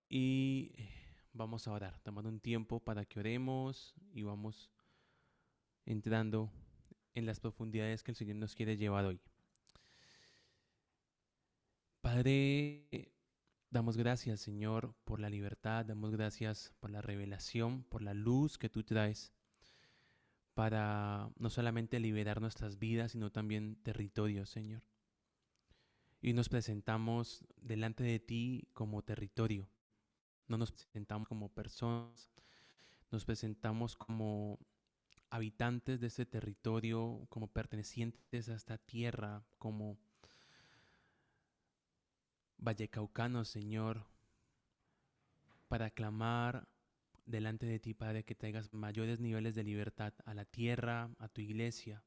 y vamos a orar, tomando un tiempo para que oremos y vamos entrando en las profundidades que el Señor nos quiere llevar hoy. Padre, damos gracias, Señor, por la libertad, damos gracias por la revelación, por la luz que tú traes para no solamente liberar nuestras vidas, sino también territorios, Señor. Y nos presentamos delante de ti como territorio, no nos presentamos como personas, nos presentamos como habitantes de este territorio, como pertenecientes a esta tierra, como vallecaucanos, Señor, para clamar delante de ti, Padre, que traigas mayores niveles de libertad a la tierra, a tu iglesia.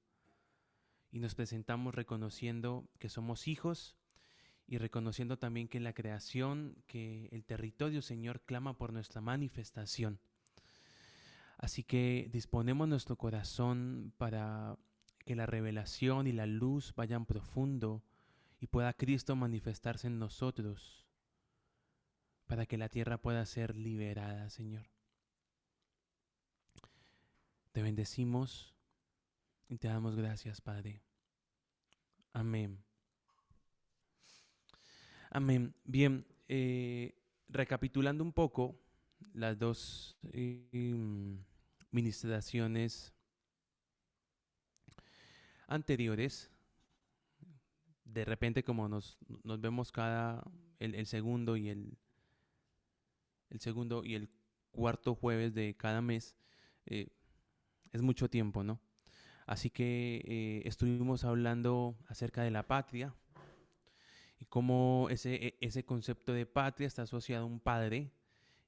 Y nos presentamos reconociendo que somos hijos y reconociendo también que la creación, que el territorio, Señor, clama por nuestra manifestación. Así que disponemos nuestro corazón para que la revelación y la luz vayan profundo y pueda Cristo manifestarse en nosotros para que la tierra pueda ser liberada, Señor. Te bendecimos y te damos gracias, Padre. Amén. Amén. Bien, recapitulando un poco las dos ministraciones anteriores, de repente como nos vemos el segundo y el segundo y el cuarto jueves de cada mes, eh, es mucho tiempo, ¿no? Así que estuvimos hablando acerca de la patria y cómo ese concepto de patria está asociado a un padre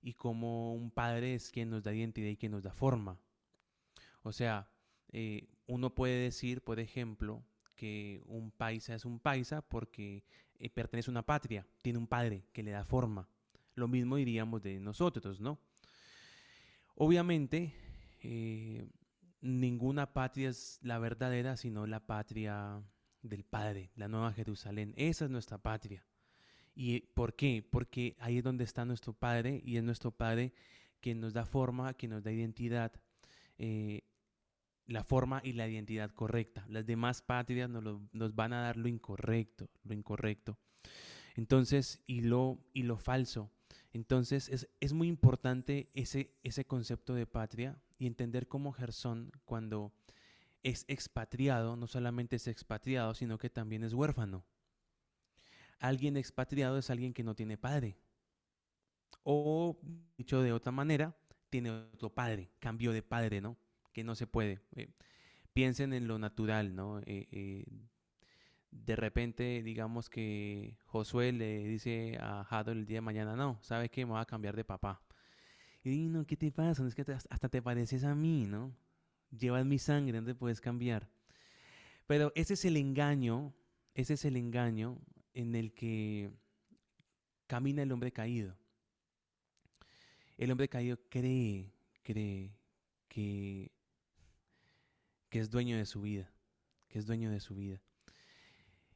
y cómo un padre es quien nos da identidad y quien nos da forma. O sea, uno puede decir, por ejemplo, que un paisa es un paisa porque pertenece a una patria, tiene un padre que le da forma. Lo mismo diríamos de nosotros, ¿no? Obviamente, eh, ninguna patria es la verdadera, sino la patria del Padre, la Nueva Jerusalén. Esa es nuestra patria. ¿Y por qué? Porque ahí es donde está nuestro Padre y es nuestro Padre quien nos da forma, quien nos da identidad, eh, la forma y la identidad correcta. Las demás patrias nos van a dar lo incorrecto, lo incorrecto. Entonces, y lo falso. Entonces, es muy importante ese concepto de patria y entender cómo Gersón, cuando es expatriado, no solamente es expatriado, sino que también es huérfano. Alguien expatriado es alguien que no tiene padre. O, dicho de otra manera, tiene otro padre, cambio de padre, ¿no? Que no se puede. Piensen en lo natural, ¿no? De repente, digamos que Josué le dice a Hadol el día de mañana, no, ¿sabes qué? Me voy a cambiar de papá. Y no, ¿qué te pasa? No, es que hasta te pareces a mí, ¿no? Llevas mi sangre, no te puedes cambiar. Pero ese es el engaño en el que camina el hombre caído. El hombre caído cree que, que es dueño de su vida, que es dueño de su vida.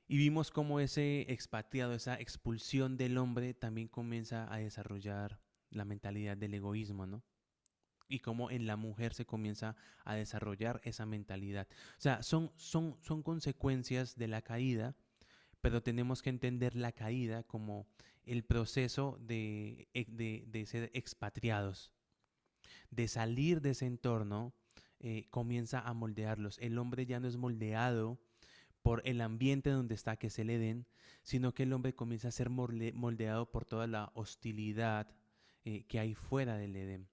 Y vimos cómo ese expatriado, esa expulsión del hombre también comienza a desarrollar la mentalidad del egoísmo, ¿no? Y cómo en la mujer se comienza a desarrollar esa mentalidad. O sea, son consecuencias de la caída, pero tenemos que entender la caída como el proceso de ser expatriados, de salir de ese entorno, comienza a moldearlos. El hombre ya no es moldeado por el ambiente donde está, que es el Edén, sino que el hombre comienza a ser moldeado por toda la hostilidad que hay fuera del Edén,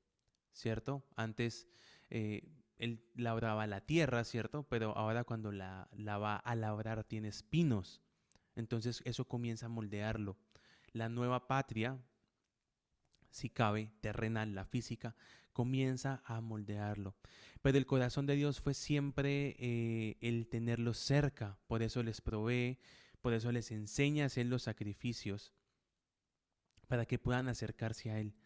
¿cierto? Antes eh, él labraba la tierra, ¿cierto? Pero ahora cuando la va a labrar tiene espinos. Entonces eso comienza a moldearlo. La nueva patria, si cabe, terrenal, la física, comienza a moldearlo. Pero el corazón de Dios fue siempre el tenerlos cerca, por eso les provee, por eso les enseña a hacer los sacrificios, para que puedan acercarse a Él.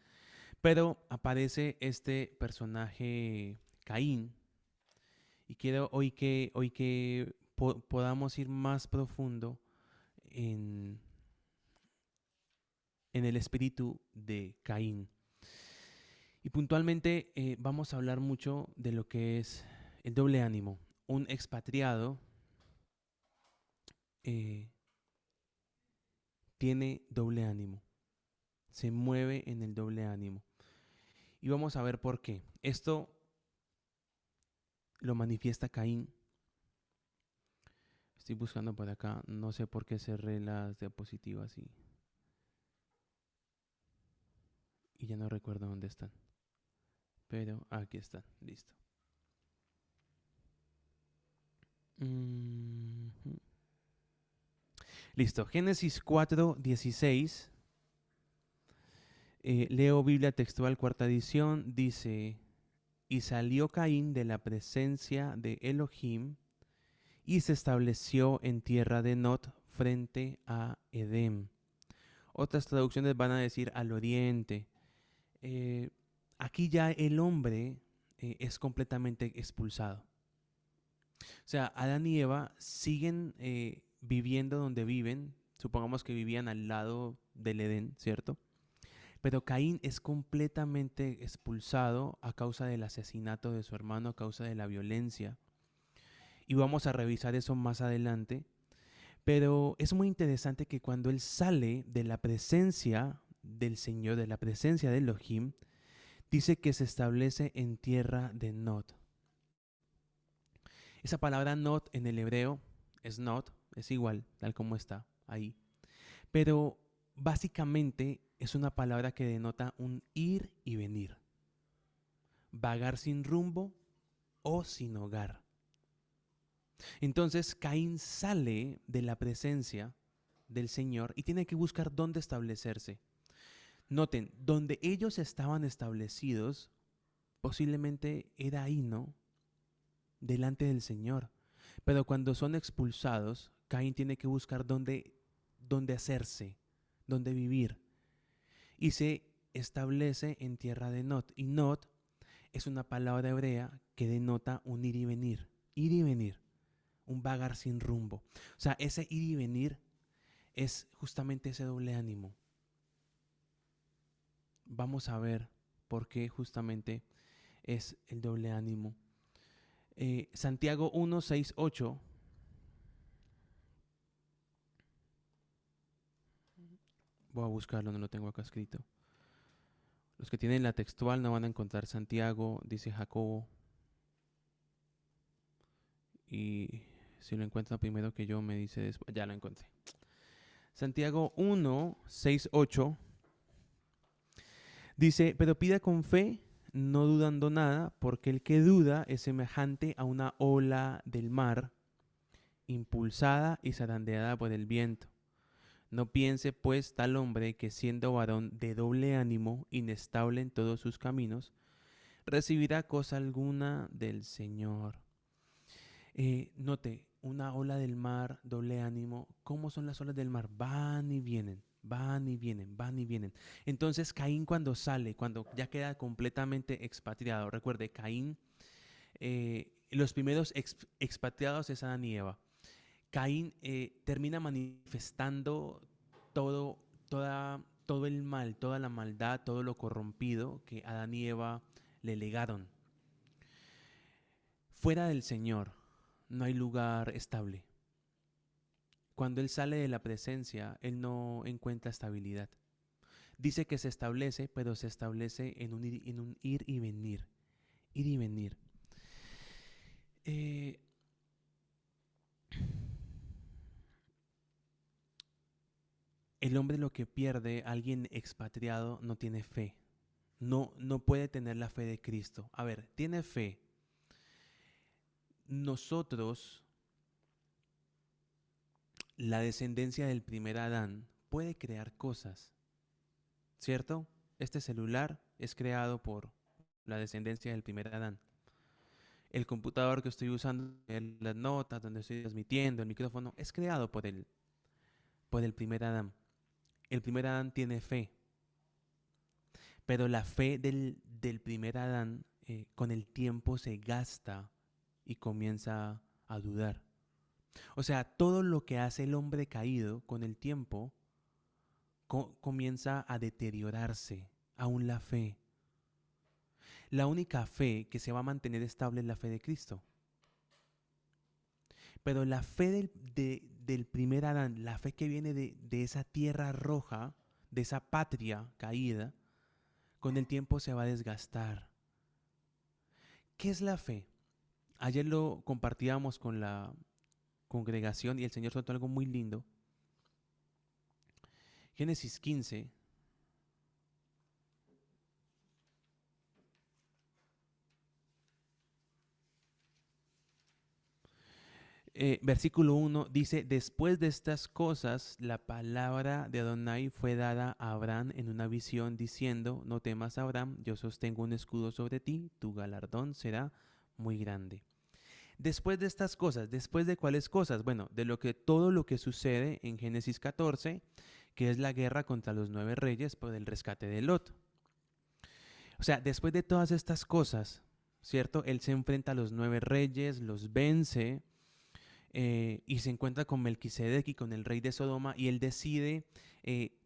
Pero aparece este personaje Caín, y quiero hoy que podamos ir más profundo en, en el espíritu de Caín. Y puntualmente vamos a hablar mucho de lo que es el doble ánimo. Un expatriado eh, tiene doble ánimo, se mueve en el doble ánimo. Y vamos a ver por qué. Esto lo manifiesta Caín. Estoy buscando por acá, no sé por qué cerré las diapositivas y ya no recuerdo dónde están. Pero aquí están, listo. Listo, Génesis 4:16. Leo Biblia textual, cuarta edición. Dice: y salió Caín de la presencia de Elohim y se estableció en tierra de Nod frente a Edén. Otras traducciones van a decir al oriente. Eh, Aquí ya el hombre es completamente expulsado. O sea, Adán y Eva siguen viviendo donde viven. Supongamos que vivían al lado del Edén, ¿cierto? Pero Caín es completamente expulsado a causa del asesinato de su hermano, a causa de la violencia. Y vamos a revisar eso más adelante. Pero es muy interesante que cuando él sale de la presencia del Señor, de la presencia de Elohim, dice que se establece en tierra de Nod. Esa palabra Nod en el hebreo es Nod, es igual, tal como está ahí. Pero básicamente es una palabra que denota un ir y venir. Vagar sin rumbo o sin hogar. Entonces Caín sale de la presencia del Señor y tiene que buscar dónde establecerse. Noten, donde ellos estaban establecidos, posiblemente era ahí, ¿no? Delante del Señor. Pero cuando son expulsados, Caín tiene que buscar dónde hacerse, dónde vivir. Y se establece en tierra de Nod. Y Nod es una palabra hebrea que denota un ir y venir. Ir y venir. Un vagar sin rumbo. O sea, ese ir y venir es justamente ese doble ánimo. Vamos a ver por qué justamente es el doble ánimo. Santiago 1, 6, 8. Voy a buscarlo, no lo tengo acá escrito. Los que tienen la textual no van a encontrar Santiago, dice Jacobo. Y si lo encuentran primero que yo, me dice después. Ya lo encontré. Santiago 1, 6, 8. Dice: pero pida con fe, no dudando nada, porque el que duda es semejante a una ola del mar, impulsada y zarandeada por el viento. No piense pues tal hombre que siendo varón de doble ánimo, inestable en todos sus caminos, recibirá cosa alguna del Señor. Note, una ola del mar, doble ánimo. ¿Cómo son las olas del mar? Van y vienen, van y vienen, van y vienen. Entonces Caín cuando sale, cuando ya queda completamente expatriado, recuerde, Caín, los primeros expatriados es Adán y Eva. Caín termina manifestando todo el mal, toda la maldad, todo lo corrompido que Adán y Eva le legaron. Fuera del Señor no hay lugar estable. Cuando Él sale de la presencia, Él no encuentra estabilidad. Dice que se establece, pero se establece en un ir y venir. Ir y venir. El hombre lo que pierde, alguien expatriado, no tiene fe. No puede tener la fe de Cristo. A ver, tiene fe. Nosotros, la descendencia del primer Adán, puede crear cosas, ¿cierto? Este celular es creado por la descendencia del primer Adán. El computador que estoy usando, las notas, donde estoy transmitiendo, el micrófono, es creado por el primer Adán. El primer Adán tiene fe, pero la fe del primer Adán con el tiempo se gasta y comienza a dudar. O sea, todo lo que hace el hombre caído con el tiempo comienza a deteriorarse, aún la fe. La única fe que se va a mantener estable es la fe de Cristo. Pero la fe del primer Adán, la fe que viene de esa tierra roja, de esa patria caída, con el tiempo se va a desgastar. ¿Qué es la fe? Ayer lo compartíamos con la congregación y el Señor soltó algo muy lindo. Génesis 15. Versículo 1 dice, después de estas cosas, la palabra de Adonai fue dada a Abraham en una visión diciendo, no temas Abraham, yo sostengo un escudo sobre ti, tu galardón será muy grande. Después de estas cosas, ¿después de cuáles cosas? Bueno, de todo lo que sucede en Génesis 14, que es la guerra contra los 9 reyes por el rescate de Lot. O sea, después de todas estas cosas, ¿cierto? Él se enfrenta a los 9 reyes, los vence, y se encuentra con Melquisedec y con el rey de Sodoma, y él decide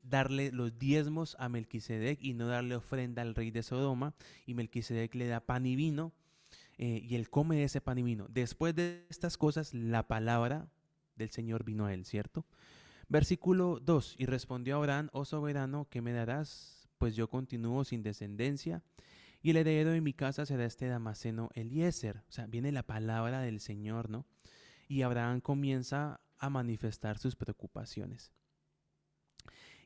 darle los diezmos a Melquisedec y no darle ofrenda al rey de Sodoma, y Melquisedec le da pan y vino, y él come ese pan y vino. Después de estas cosas, la palabra del Señor vino a él, ¿cierto? Versículo 2, y respondió Abraham, oh soberano, ¿qué me darás? Pues yo continúo sin descendencia, y el heredero de mi casa será este Damaseno Eliezer. O sea, viene la palabra del Señor, ¿no? Y Abraham comienza a manifestar sus preocupaciones.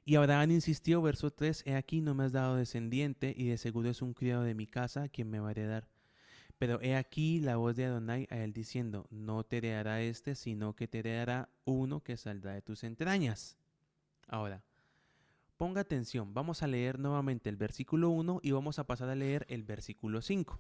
Y Abraham insistió, verso 3, he aquí no me has dado descendiente, y de seguro es un criado de mi casa quien me va a heredar. Pero he aquí la voz de Adonai a él diciendo, no te heredará este, sino que te heredará uno que saldrá de tus entrañas. Ahora, ponga atención, vamos a leer nuevamente el versículo 1 y vamos a pasar a leer el versículo 5.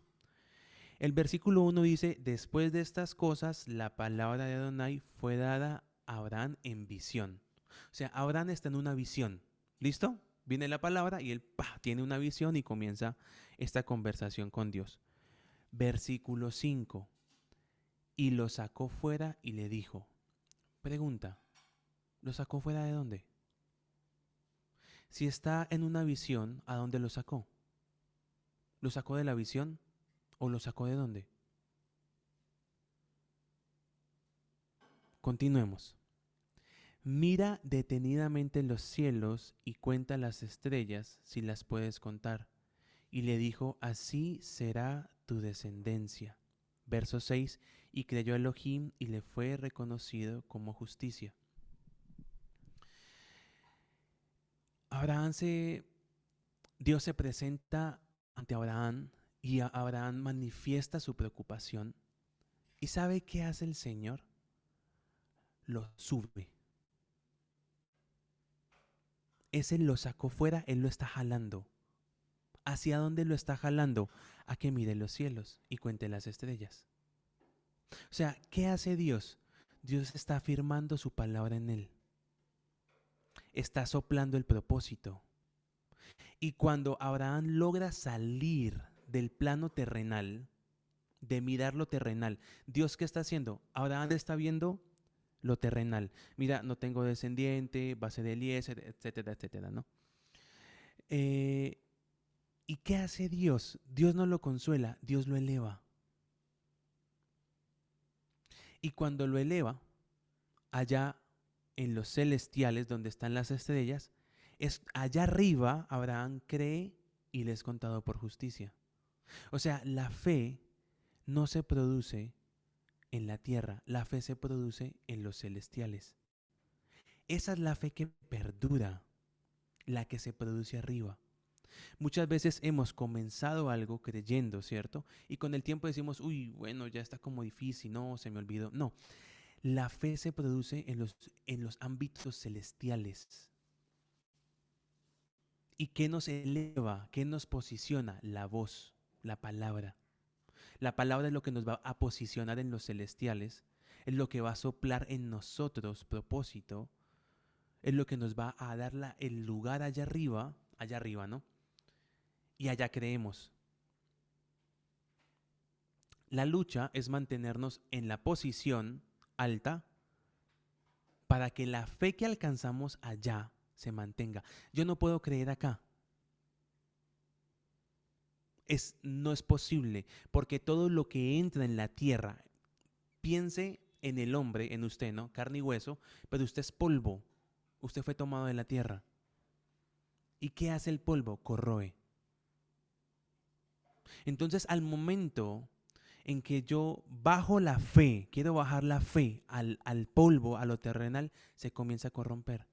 El versículo 1 dice, después de estas cosas, la palabra de Adonai fue dada a Abraham en visión. O sea, Abraham está en una visión. ¿Listo? Viene la palabra y él tiene una visión y comienza esta conversación con Dios. Versículo 5. Y lo sacó fuera y le dijo. Pregunta, ¿lo sacó fuera de dónde? Si está en una visión, ¿a dónde lo sacó? ¿Lo sacó de la visión o lo sacó de dónde? Continuemos. Mira detenidamente los cielos y cuenta las estrellas si las puedes contar. Y le dijo, así será tu descendencia. Verso 6, y creyó a Elohim y le fue reconocido como justicia. Dios se presenta ante Abraham y Abraham manifiesta su preocupación. ¿Y sabe qué hace el Señor? Lo sube. Ese lo sacó fuera, él lo está jalando. ¿Hacia dónde lo está jalando? A que mire los cielos y cuente las estrellas. O sea, ¿qué hace Dios? Dios está afirmando su palabra en él. Está soplando el propósito. Y cuando Abraham logra salir del plano terrenal, de mirar lo terrenal, ¿Dios qué está haciendo? Abraham está viendo lo terrenal. Mira, no tengo descendiente, va a ser Eliezer, etcétera, etcétera, ¿no? ¿Y qué hace Dios? Dios no lo consuela, Dios lo eleva. Y cuando lo eleva, allá en los celestiales, donde están las estrellas, es allá arriba Abraham cree y le es contado por justicia. O sea, la fe no se produce en la tierra, la fe se produce en los celestiales. Esa es la fe que perdura, la que se produce arriba. Muchas veces hemos comenzado algo creyendo, ¿cierto? Y con el tiempo decimos, uy, bueno, ya está como difícil, no, se me olvidó. No, la fe se produce en los ámbitos celestiales. ¿Y qué nos eleva? ¿Qué nos posiciona? La voz, la palabra. La palabra es lo que nos va a posicionar en los celestiales, es lo que va a soplar en nosotros propósito, es lo que nos va a dar el lugar allá arriba, ¿no? Y allá creemos. La lucha es mantenernos en la posición alta para que la fe que alcanzamos allá se mantenga. Yo no puedo creer acá. No es posible, porque todo lo que entra en la tierra, piense en el hombre, en usted, ¿no? Carne y hueso, pero usted es polvo. Usted fue tomado de la tierra. ¿Y qué hace el polvo? Corroe. Entonces, al momento en que yo bajo la fe, quiero bajar la fe al polvo, a lo terrenal, se comienza a corromper.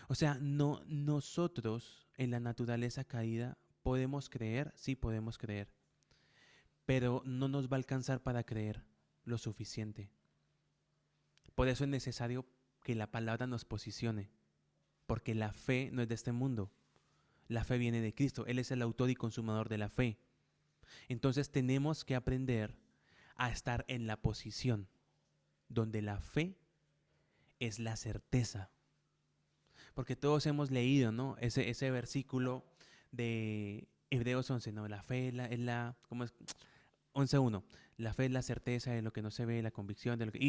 O sea, no, nosotros en la naturaleza caída podemos creer, sí podemos creer, pero no nos va a alcanzar para creer lo suficiente. Por eso es necesario que la palabra nos posicione, porque la fe no es de este mundo. La fe viene de Cristo. Él es el autor y consumador de la fe. Entonces tenemos que aprender a estar en la posición donde la fe es la certeza. Porque todos hemos leído, ¿no? Ese versículo de Hebreos 11, ¿no? La fe ¿cómo es? 11.1. La fe es la certeza de lo que no se ve, la convicción de lo que...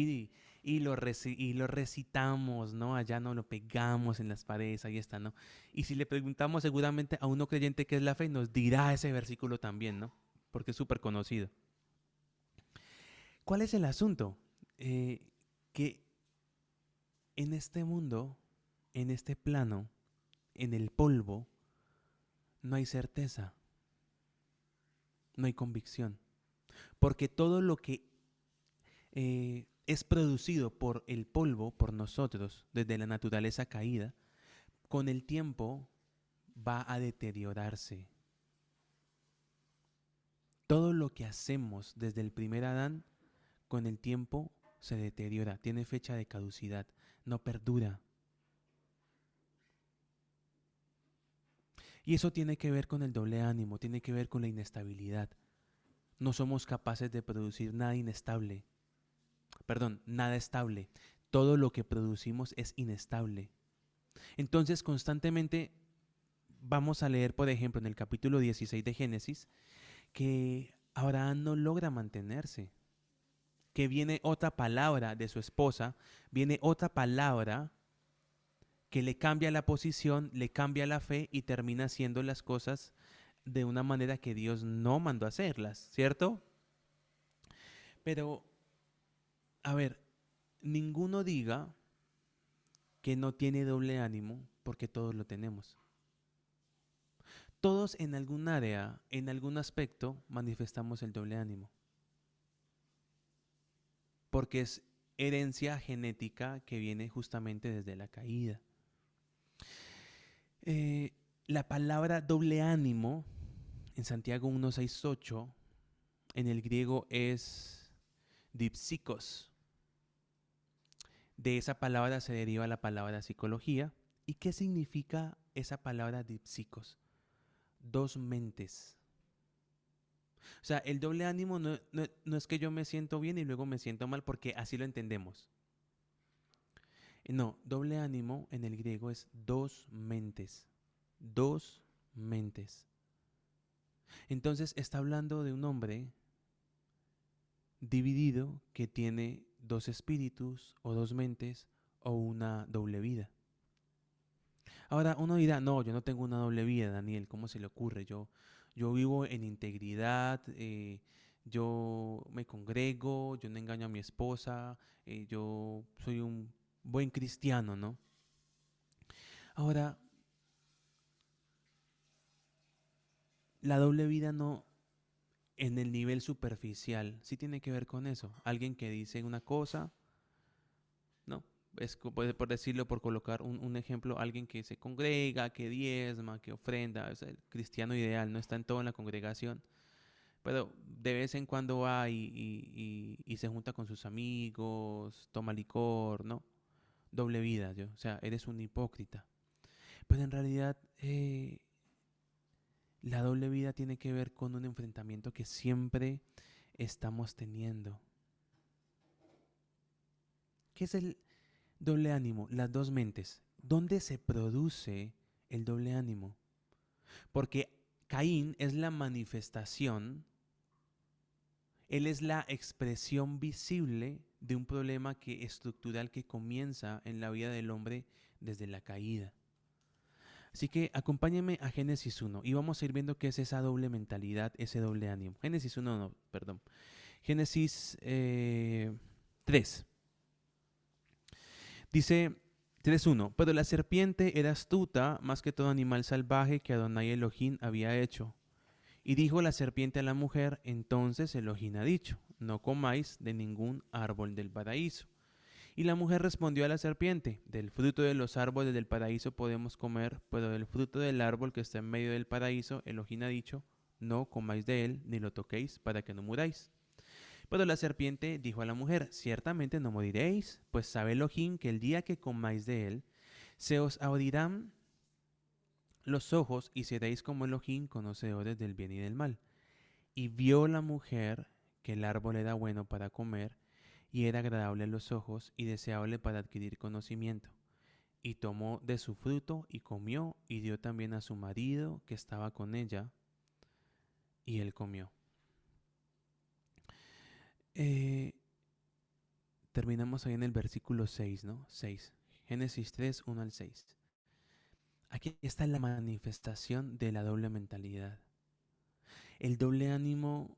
Y lo recitamos, ¿no? Allá no lo pegamos en las paredes, ahí está, ¿no? Y si le preguntamos seguramente a un no creyente qué es la fe, nos dirá ese versículo también, ¿no? Porque es súper conocido. ¿Cuál es el asunto? Que en este mundo, en este plano, en el polvo, no hay certeza, no hay convicción. Porque todo lo que es producido por el polvo, por nosotros, desde la naturaleza caída, con el tiempo va a deteriorarse. Todo lo que hacemos desde el primer Adán, con el tiempo se deteriora, tiene fecha de caducidad, no perdura. Y eso tiene que ver con el doble ánimo, tiene que ver con la inestabilidad. No somos capaces de producir nada inestable. Perdón, nada estable. Todo lo que producimos es inestable. Entonces, constantemente vamos a leer, por ejemplo, en el capítulo 16 de Génesis, que Abraham no logra mantenerse, que viene otra palabra de su esposa, viene otra palabra que le cambia la posición, le cambia la fe y termina haciendo las cosas de una manera que Dios no mandó a hacerlas, ¿cierto? Pero, a ver, ninguno diga que no tiene doble ánimo porque todos lo tenemos. Todos en algún área, en algún aspecto, manifestamos el doble ánimo. Porque es herencia genética que viene justamente desde la caída. La palabra doble ánimo en Santiago 1:6-8 en el griego es dipsikos. De esa palabra se deriva la palabra psicología. ¿Y qué significa esa palabra dipsikos? Dos mentes. O sea, el doble ánimo no es que yo me siento bien y luego me siento mal, porque así lo entendemos. No, doble ánimo en el griego es dos mentes. Dos mentes. Entonces está hablando de un hombre dividido que tiene dos espíritus o dos mentes o una doble vida. Ahora uno dirá, no, yo no tengo una doble vida, Daniel, ¿cómo se le ocurre? Yo vivo en integridad, yo me congrego, yo no engaño a mi esposa, yo soy un buen cristiano, ¿no? Ahora, la doble vida no, en el nivel superficial, sí tiene que ver con eso. Alguien que dice una cosa, ¿no? Es por decirlo, por colocar un ejemplo, alguien que se congrega, que diezma, que ofrenda, es el cristiano ideal, no está en todo en la congregación, pero de vez en cuando va y se junta con sus amigos, toma licor, ¿no? Doble vida, o sea, eres un hipócrita. Pero en realidad la doble vida tiene que ver con un enfrentamiento que siempre estamos teniendo. ¿Qué es el doble ánimo? Las dos mentes. ¿Dónde se produce el doble ánimo? Porque Caín es la manifestación, él es la expresión visible de un problema estructural que comienza en la vida del hombre desde la caída. Así que acompáñenme a Génesis 1 y vamos a ir viendo qué es esa doble mentalidad, ese doble ánimo. Génesis 1, no, perdón. Génesis 3. Dice 3:1, pero la serpiente era astuta más que todo animal salvaje que Adonai Elohim había hecho. Y dijo la serpiente a la mujer, entonces Elohim ha dicho, no comáis de ningún árbol del paraíso. Y la mujer respondió a la serpiente, del fruto de los árboles del paraíso podemos comer, pero del fruto del árbol que está en medio del paraíso, Elohim ha dicho, no comáis de él, ni lo toquéis, para que no muráis. Pero la serpiente dijo a la mujer, ciertamente no moriréis, pues sabe Elohim que el día que comáis de él, se os abrirán los ojos y seréis como Elohim, conocedores del bien y del mal. Y vio la mujer que el árbol era bueno para comer, y era agradable a los ojos, y deseable para adquirir conocimiento. Y tomó de su fruto, y comió, y dio también a su marido que estaba con ella, y él comió. Eh, Terminamos ahí en el versículo 6, ¿no? 6. Génesis 3, 1 al 6. Aquí está la manifestación de la doble mentalidad. El doble ánimo,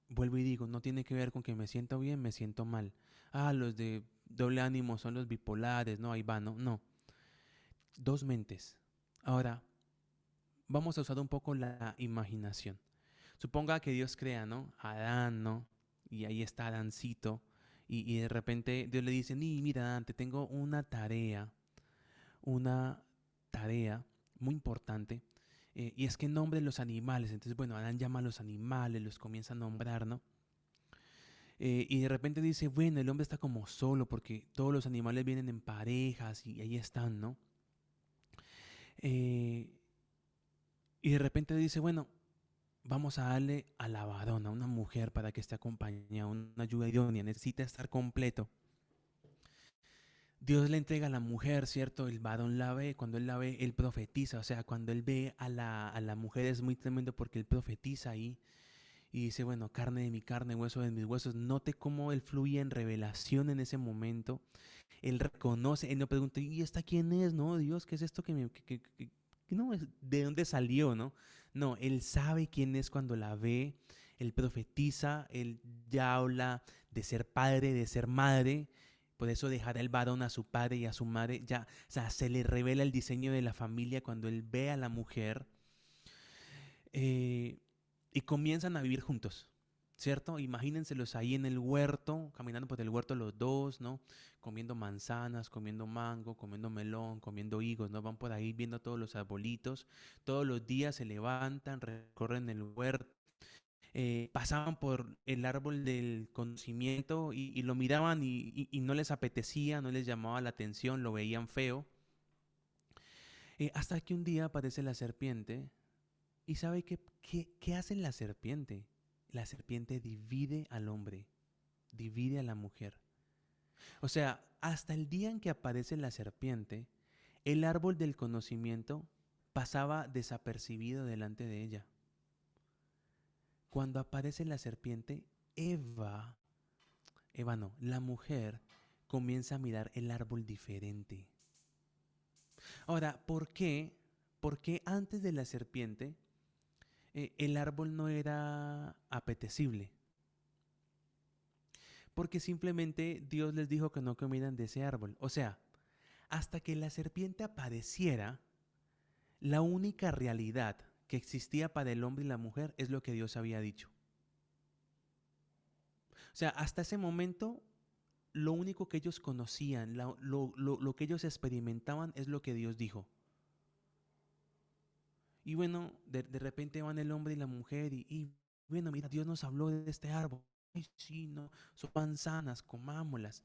vuelvo y digo, no tiene que ver con que me siento bien, me siento mal. Ah, los de doble ánimo son los bipolares, no, ahí va, no, no. Dos mentes. Ahora, vamos a usar un poco la imaginación. Suponga que Dios crea, ¿no? A Adán, ¿no? Y ahí está Adancito. Y de repente Dios le dice, mira, Adán, te tengo una tarea muy importante. Y es que nombre los animales. Entonces, bueno, Adán llama a los animales, los comienza a nombrar, ¿no? Y de repente dice, bueno, el hombre está como solo porque todos los animales vienen en parejas y ahí están, ¿no? Eh, y de repente dice, bueno, vamos a darle a la varona, a una mujer para que esté acompañada, una ayuda idónea, necesita estar completo. Dios le entrega a la mujer, ¿cierto? El varón la ve, cuando él la ve, él profetiza, o sea, cuando él ve a la mujer es muy tremendo porque él profetiza ahí y dice, bueno, carne de mi carne, hueso de mis huesos. Note cómo él fluye en revelación en ese momento. Él reconoce, él no pregunta, ¿y esta quién es? No, Dios, ¿qué es esto que me... no, ¿de dónde salió, no? No, él sabe quién es cuando la ve, él profetiza, él ya habla de ser padre, de ser madre. Por eso dejará el varón a su padre y a su madre. Ya, o sea, se le revela el diseño de la familia cuando él ve a la mujer. eh, y comienzan a vivir juntos, ¿cierto? Imagínenselos ahí en el huerto, caminando por el huerto los dos, ¿no? Comiendo manzanas, comiendo mango, comiendo melón, comiendo higos, ¿no? Van por ahí viendo todos los arbolitos, todos los días se levantan, recorren el huerto. Pasaban por el árbol del conocimiento y lo miraban y no les apetecía, no les llamaba la atención, lo veían feo. Hasta que un día aparece la serpiente. ¿Y sabe qué hace la serpiente? La serpiente divide al hombre, divide a la mujer. O sea, hasta el día en que aparece la serpiente, el árbol del conocimiento pasaba desapercibido delante de ella. Cuando aparece la serpiente, Eva no, la mujer comienza a mirar el árbol diferente. Ahora, ¿por qué? Porque antes de la serpiente el árbol no era apetecible. Porque simplemente Dios les dijo que no comieran de ese árbol. O sea, hasta que la serpiente apareciera, la única realidad que existía para el hombre y la mujer es lo que Dios había dicho. O sea, hasta ese momento, lo único que ellos conocían, lo que ellos experimentaban es lo que Dios dijo. Y bueno, de repente van el hombre y la mujer y bueno, mira, Dios nos habló de este árbol. Ay, sí, no, son manzanas, comámoslas.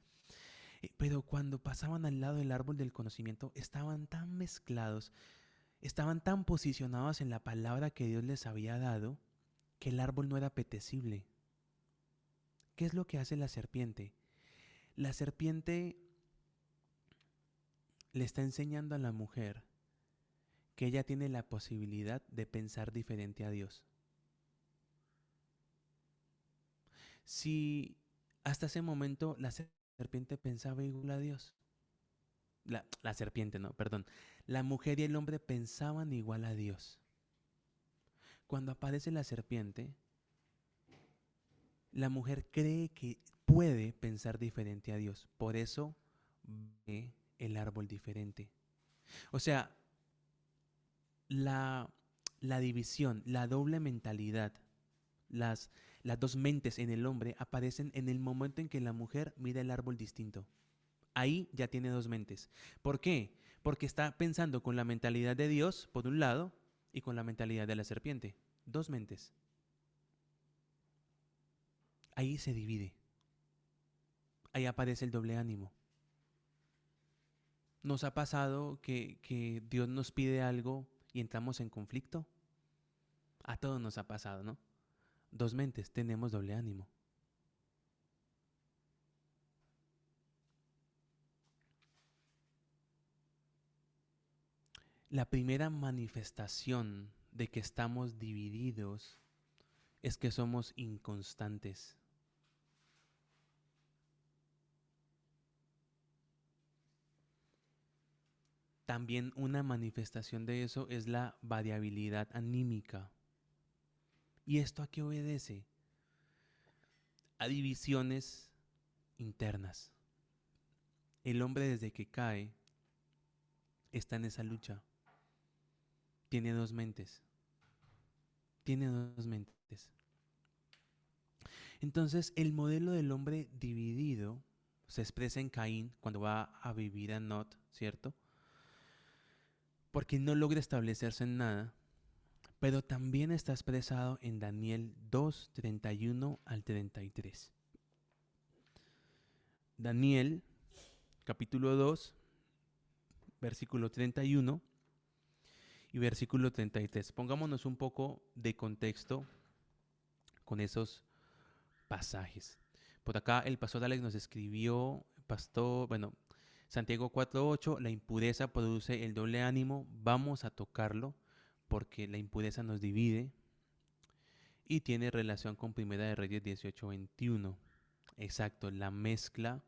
Pero cuando pasaban al lado del árbol del conocimiento, estaban tan mezclados, estaban tan posicionados en la palabra que Dios les había dado, que el árbol no era apetecible. ¿Qué es lo que hace la serpiente? La serpiente le está enseñando a la mujer que ella tiene la posibilidad de pensar diferente a Dios. Si hasta ese momento la serpiente pensaba igual a Dios, la serpiente, no, perdón. La mujer y el hombre pensaban igual a Dios. Cuando aparece la serpiente, la mujer cree que puede pensar diferente a Dios. Por eso ve el árbol diferente. O sea, la, la división, la doble mentalidad, las, las dos mentes en el hombre aparecen en el momento en que la mujer mira el árbol distinto. Ahí ya tiene dos mentes. ¿Por qué? Porque está pensando con la mentalidad de Dios, por un lado, y con la mentalidad de la serpiente. Dos mentes. Ahí se divide. Ahí aparece el doble ánimo. ¿Nos ha pasado que Dios nos pide algo y entramos en conflicto? A todos nos ha pasado, ¿no? Dos mentes, tenemos doble ánimo. La primera manifestación de que estamos divididos es que somos inconstantes. También una manifestación de eso es la variabilidad anímica. ¿Y esto a qué obedece? A divisiones internas. El hombre desde que cae está en esa lucha. Tiene dos mentes. Tiene dos mentes. Entonces, el modelo del hombre dividido se expresa en Caín cuando va a vivir a Nod, ¿cierto? Porque no logra establecerse en nada, pero también está expresado en Daniel 2, 31 al 33. Daniel, capítulo 2, versículo 31 y versículo 33. Pongámonos un poco de contexto con esos pasajes. Por acá el pastor Alex nos escribió, Santiago 4:8, la impureza produce el doble ánimo, vamos a tocarlo porque la impureza nos divide y tiene relación con Primera de Reyes 18:21. Exacto, la mezcla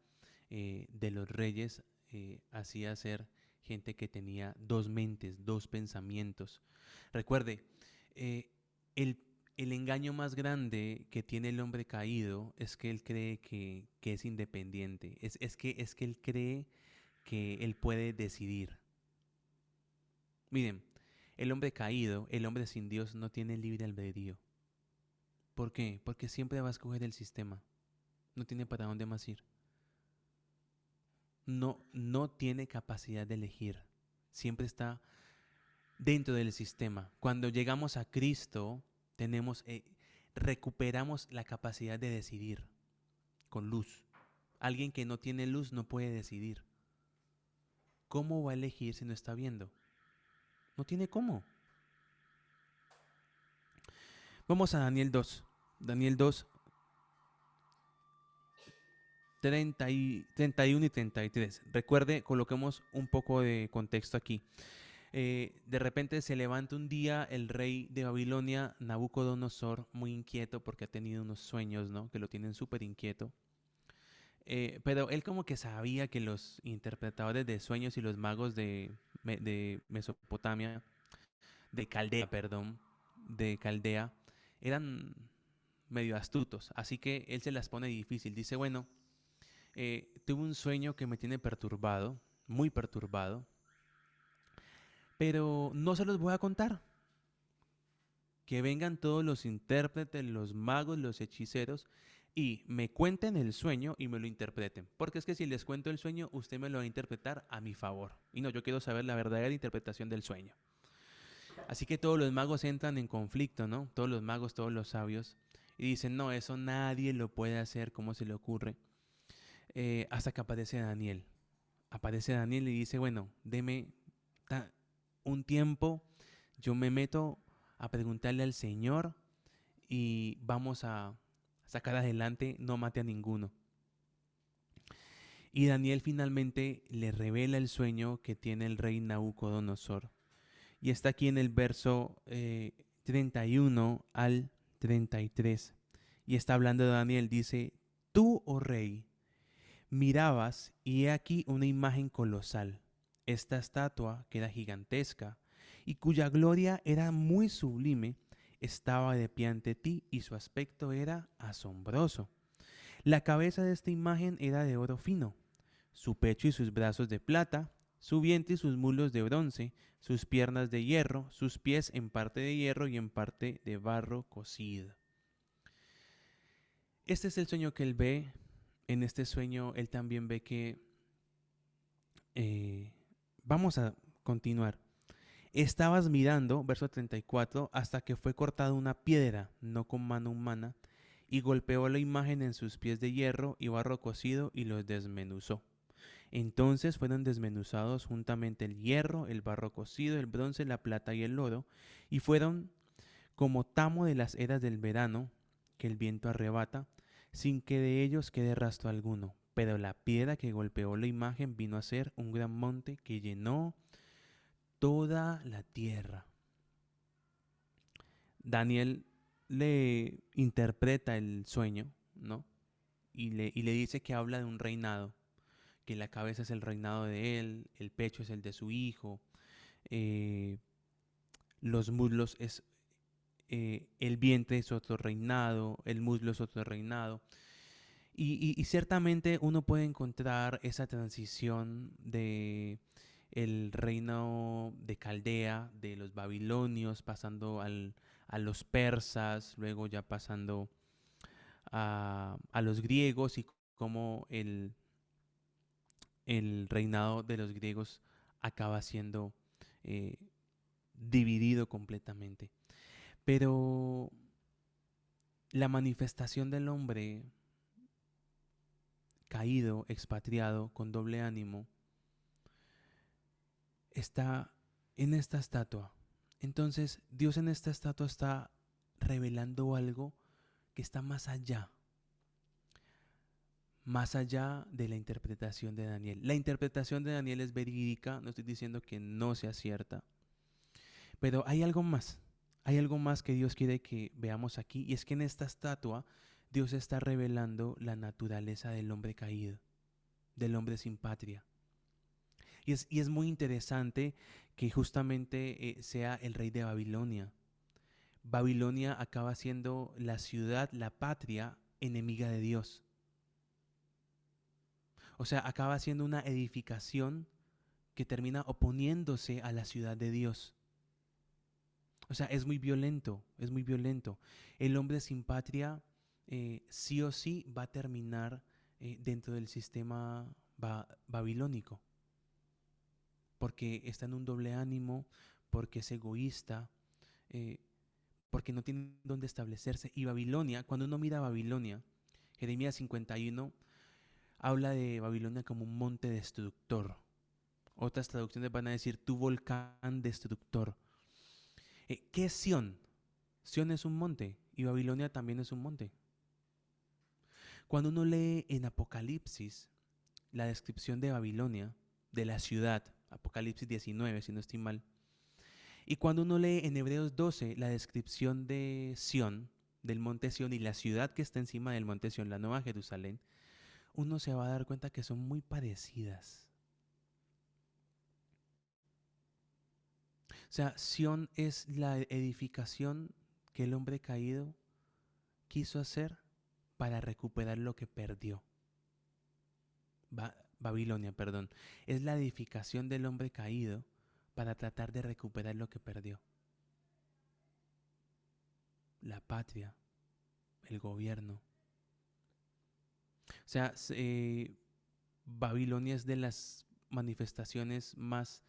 de los reyes hacía ser gente que tenía dos mentes, dos pensamientos. Recuerde, eh, el el engaño más grande que tiene el hombre caído es que él cree que es independiente. Es que él cree que él puede decidir. Miren, el hombre caído, el hombre sin Dios, no tiene libre albedrío. ¿Por qué? Porque siempre va a escoger el sistema. No tiene para dónde más ir. No tiene capacidad de elegir. Siempre está dentro del sistema. Cuando llegamos a Cristo, recuperamos la capacidad de decidir con luz. Alguien que no tiene luz no puede decidir. ¿Cómo va a elegir si no está viendo? No tiene cómo. Vamos a Daniel 2. Daniel 2, 31 y 33. Recuerde, coloquemos un poco de contexto aquí. De repente se levanta un día el rey de Babilonia, Nabucodonosor, muy inquieto porque ha tenido unos sueños, ¿no? Que lo tienen súper inquieto. Pero él como que sabía que los interpretadores de sueños y los magos de Mesopotamia, de Caldea, perdón, de Caldea, eran medio astutos. Así que él se las pone difícil. Dice, bueno, tuve un sueño que me tiene perturbado, muy perturbado, pero no se los voy a contar. Que vengan todos los intérpretes, los magos, los hechiceros y me cuenten el sueño y me lo interpreten. Porque es que si les cuento el sueño, usted me lo va a interpretar a mi favor. Y no, yo quiero saber la verdadera interpretación del sueño. Así que todos los magos entran en conflicto, ¿no? Todos los magos, todos los sabios. Y dicen, no, eso nadie lo puede hacer, ¿cómo se le ocurre? Hasta que aparece Daniel. Aparece Daniel y dice, bueno, deme un tiempo, yo me meto a preguntarle al Señor y vamos a sacar adelante, no mate a ninguno. Y Daniel finalmente le revela el sueño que tiene el rey Nabucodonosor. Y está aquí en el verso 31 al 33. Y está hablando de Daniel, dice, tú, oh rey, mirabas y he aquí una imagen colosal. Esta estatua, que era gigantesca y cuya gloria era muy sublime, estaba de pie ante ti y su aspecto era asombroso. La cabeza de esta imagen era de oro fino, su pecho y sus brazos de plata, su vientre y sus muslos de bronce, sus piernas de hierro, sus pies en parte de hierro y en parte de barro cocido. Este es el sueño que él ve. En este sueño él también ve que... eh, vamos a continuar. Estabas mirando, verso 34, hasta que fue cortada una piedra, no con mano humana, y golpeó la imagen en sus pies de hierro y barro cocido y los desmenuzó. Entonces fueron desmenuzados juntamente el hierro, el barro cocido, el bronce, la plata y el oro, y fueron como tamo de las eras del verano que el viento arrebata, sin que de ellos quede rastro alguno. Pero la piedra que golpeó la imagen vino a ser un gran monte que llenó toda la tierra. Daniel le interpreta el sueño, ¿no? Y le dice que habla de un reinado, que la cabeza es el reinado de él, el pecho es el de su hijo, eh, los muslos es el vientre es otro reinado, el muslo es otro reinado. Y ciertamente uno puede encontrar esa transición de el reino de Caldea, de los babilonios, pasando a los persas, luego ya pasando a los griegos y cómo el reinado de los griegos acaba siendo eh, dividido completamente. Pero la manifestación del hombre caído, expatriado, con doble ánimo, está en esta estatua. Entonces, Dios en esta estatua está revelando algo que está más allá de la interpretación de Daniel. La interpretación de Daniel es verídica, no estoy diciendo que no sea cierta, pero hay algo más que Dios quiere que veamos aquí, y es que en esta estatua Dios está revelando la naturaleza del hombre caído, del hombre sin patria. Y es muy interesante que justamente sea el rey de Babilonia. Babilonia acaba siendo la ciudad, la patria enemiga de Dios. O sea, acaba siendo una edificación que termina oponiéndose a la ciudad de Dios. O sea, es muy violento, es muy violento. El hombre sin patria sí o sí va a terminar dentro del sistema babilónico, porque está en un doble ánimo, porque es egoísta, eh, porque no tiene dónde establecerse. Y Babilonia, cuando uno mira a Babilonia, Jeremías 51 habla de Babilonia como un monte destructor. Otras traducciones van a decir tu volcán destructor. ¿Qué es Sión? Sión es un monte y Babilonia también es un monte. Cuando uno lee en Apocalipsis la descripción de Babilonia, de la ciudad, Apocalipsis 19, si no estoy mal, y cuando uno lee en Hebreos 12 la descripción de Sión, del monte Sión y la ciudad que está encima del monte Sión, la Nueva Jerusalén, uno se va a dar cuenta que son muy parecidas. O sea, Sión es la edificación que el hombre caído quiso hacer para recuperar lo que perdió. Babilonia, perdón. Es la edificación del hombre caído para tratar de recuperar lo que perdió. La patria, el gobierno. O sea, Babilonia es de las manifestaciones más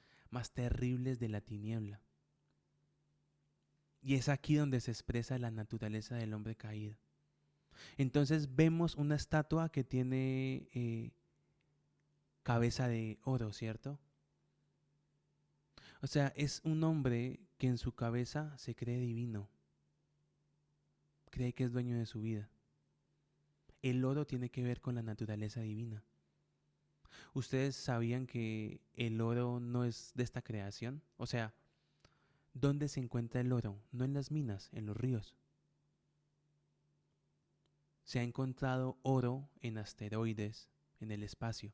terribles de la tiniebla. Y es aquí donde se expresa la naturaleza del hombre caído. Entonces vemos una estatua que tiene cabeza de oro, ¿cierto? O sea, es un hombre que en su cabeza se cree divino, cree que es dueño de su vida. El oro tiene que ver con la naturaleza divina. ¿Ustedes sabían que el oro no es de esta creación? O sea, ¿dónde se encuentra el oro? No en las minas, en los ríos. Se ha encontrado oro en asteroides, en el espacio.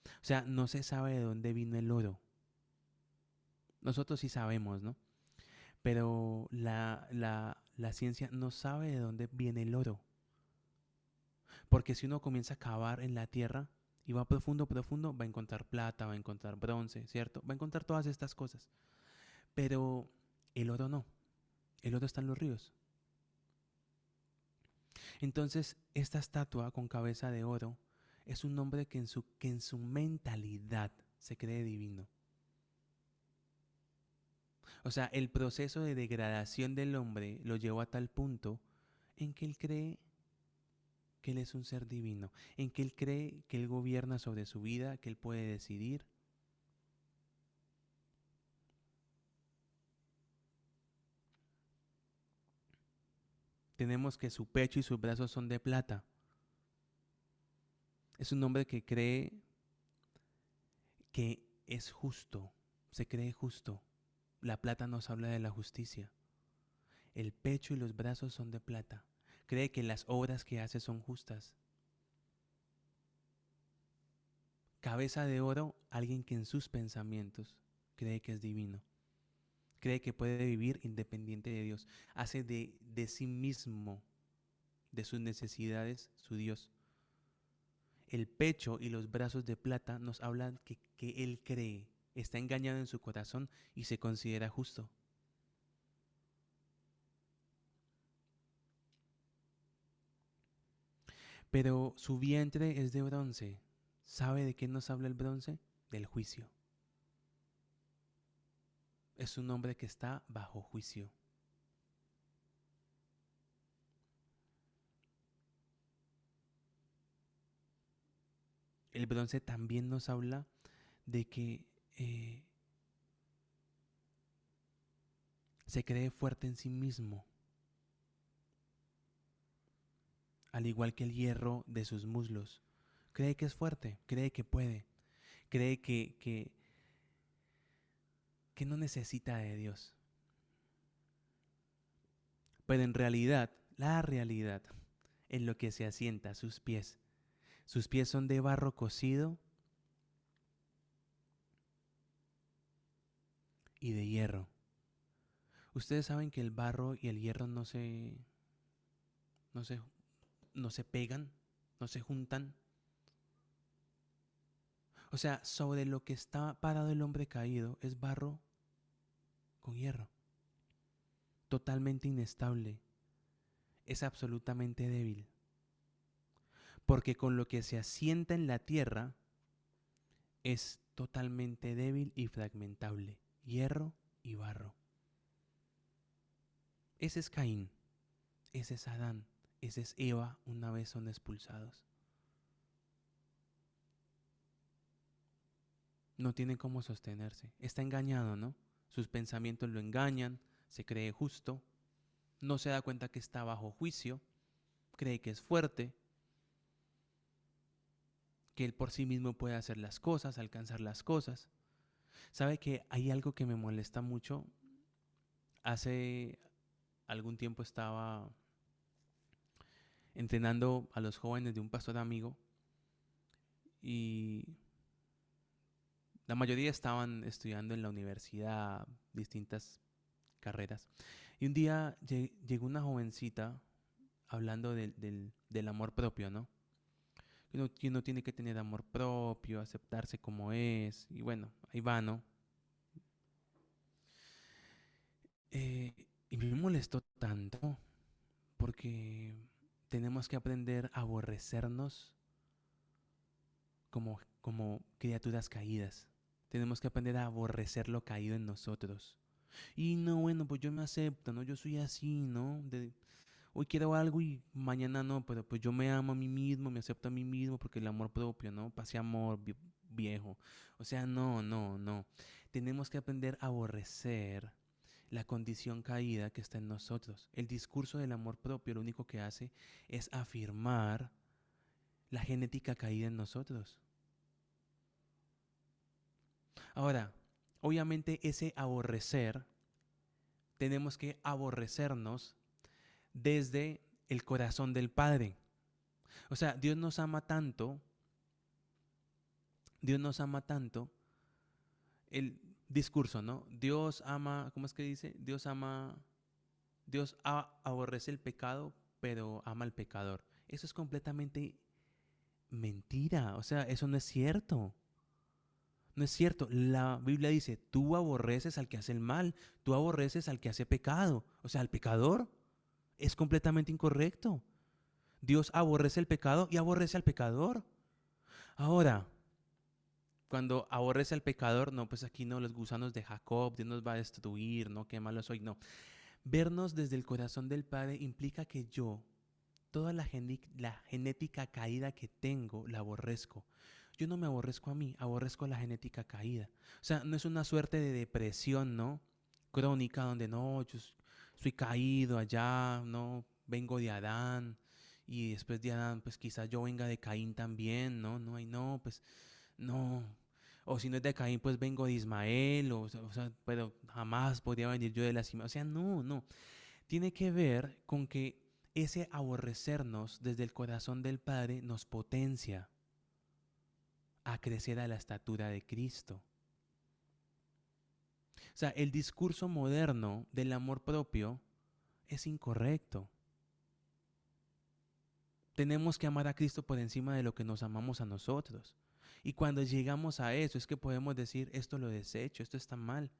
O sea, no se sabe de dónde vino el oro. Nosotros sí sabemos, ¿no? Pero la ciencia no sabe de dónde viene el oro. Porque si uno comienza a cavar en la tierra y va profundo, profundo, va a encontrar plata, va a encontrar bronce, ¿cierto? Va a encontrar todas estas cosas. Pero el oro no. El oro está en los ríos. Entonces, esta estatua con cabeza de oro es un hombre que en su mentalidad se cree divino. O sea, el proceso de degradación del hombre lo llevó a tal punto en que él cree que él es un ser divino, en que él cree que él gobierna sobre su vida, que él puede decidir. Tenemos que su pecho y sus brazos son de plata. Es un hombre que cree que es justo, se cree justo. La plata nos habla de la justicia. El pecho y los brazos son de plata. Cree que las obras que hace son justas. Cabeza de oro, alguien que en sus pensamientos cree que es divino. Cree que puede vivir independiente de Dios. Hace de sí mismo, de sus necesidades, su Dios. El pecho y los brazos de plata nos hablan que él cree, está engañado en su corazón y se considera justo. Pero su vientre es de bronce. ¿Sabe de qué nos habla el bronce? Del juicio. Es un hombre que está bajo juicio. El bronce también nos habla de que se cree fuerte en sí mismo, al igual que el hierro de sus muslos. Cree que es fuerte, cree que puede, cree que no necesita de Dios. Pero en realidad, la realidad, en lo que se asienta sus pies. Sus pies son de barro cocido y de hierro. Ustedes saben que el barro y el hierro no se, no se pegan, no se juntan. O sea, sobre lo que está parado el hombre caído es barro con hierro. Totalmente inestable. Es absolutamente débil. Porque con lo que se asienta en la tierra es totalmente débil y fragmentable. Hierro y barro. Ese es Caín. Ese es Adán. Ese es Eva una vez son expulsados. No tiene cómo sostenerse. Está engañado, ¿no? Sus pensamientos lo engañan, se cree justo, no se da cuenta que está bajo juicio, cree que es fuerte, que él por sí mismo puede hacer las cosas, alcanzar las cosas. ¿Sabe que hay algo que me molesta mucho? Hace algún tiempo estaba entrenando a los jóvenes de un pastor amigo y la mayoría estaban estudiando en la universidad, distintas carreras. Y un día llegó una jovencita hablando del amor propio, ¿no? Que uno tiene que tener amor propio, aceptarse como es, y bueno, ahí va, ¿no? Y me molestó tanto porque tenemos que aprender a aborrecernos como criaturas caídas. Tenemos que aprender a aborrecer lo caído en nosotros. Y no, bueno, pues yo me acepto, ¿no? Yo soy así, ¿no? Hoy quiero algo y mañana no, pero pues yo me amo a mí mismo, me acepto a mí mismo porque el amor propio, ¿no? Pase amor viejo. O sea, no, no, no. Tenemos que aprender a aborrecer la condición caída que está en nosotros. El discurso del amor propio lo único que hace es afirmar la genética caída en nosotros. Ahora, obviamente ese aborrecer, tenemos que aborrecernos desde el corazón del Padre. O sea, Dios nos ama tanto, Él discurso, ¿no? Dios ama, ¿cómo es que dice? Aborrece el pecado, pero ama al pecador. Eso es completamente mentira, o sea, eso no es cierto. No es cierto. La Biblia dice, tú aborreces al que hace el mal, tú aborreces al que hace pecado, o sea, al pecador. Es completamente incorrecto. Dios aborrece el pecado y aborrece al pecador. Ahora, cuando aborrece al pecador, no, pues aquí no, los gusanos de Jacob, Dios nos va a destruir, no, qué malo soy, no. Vernos desde el corazón del Padre implica que yo, toda la genética caída que tengo, la aborrezco. Yo no me aborrezco a mí, aborrezco la genética caída. O sea, no es una suerte de depresión, ¿no? Crónica donde no, soy caído allá, no, vengo de Adán y después de Adán, pues quizás yo venga de Caín también, ¿no? No, hay no, pues no. O si no es de Caín, pues vengo de Ismael, o sea, pero jamás podría venir yo de la cima. O sea, no, no. Tiene que ver con que ese aborrecernos desde el corazón del Padre nos potencia a crecer a la estatura de Cristo. O sea, el discurso moderno del amor propio es incorrecto. Tenemos que amar a Cristo por encima de lo que nos amamos a nosotros. Y cuando llegamos a eso es que podemos decir, esto lo desecho, esto está mal.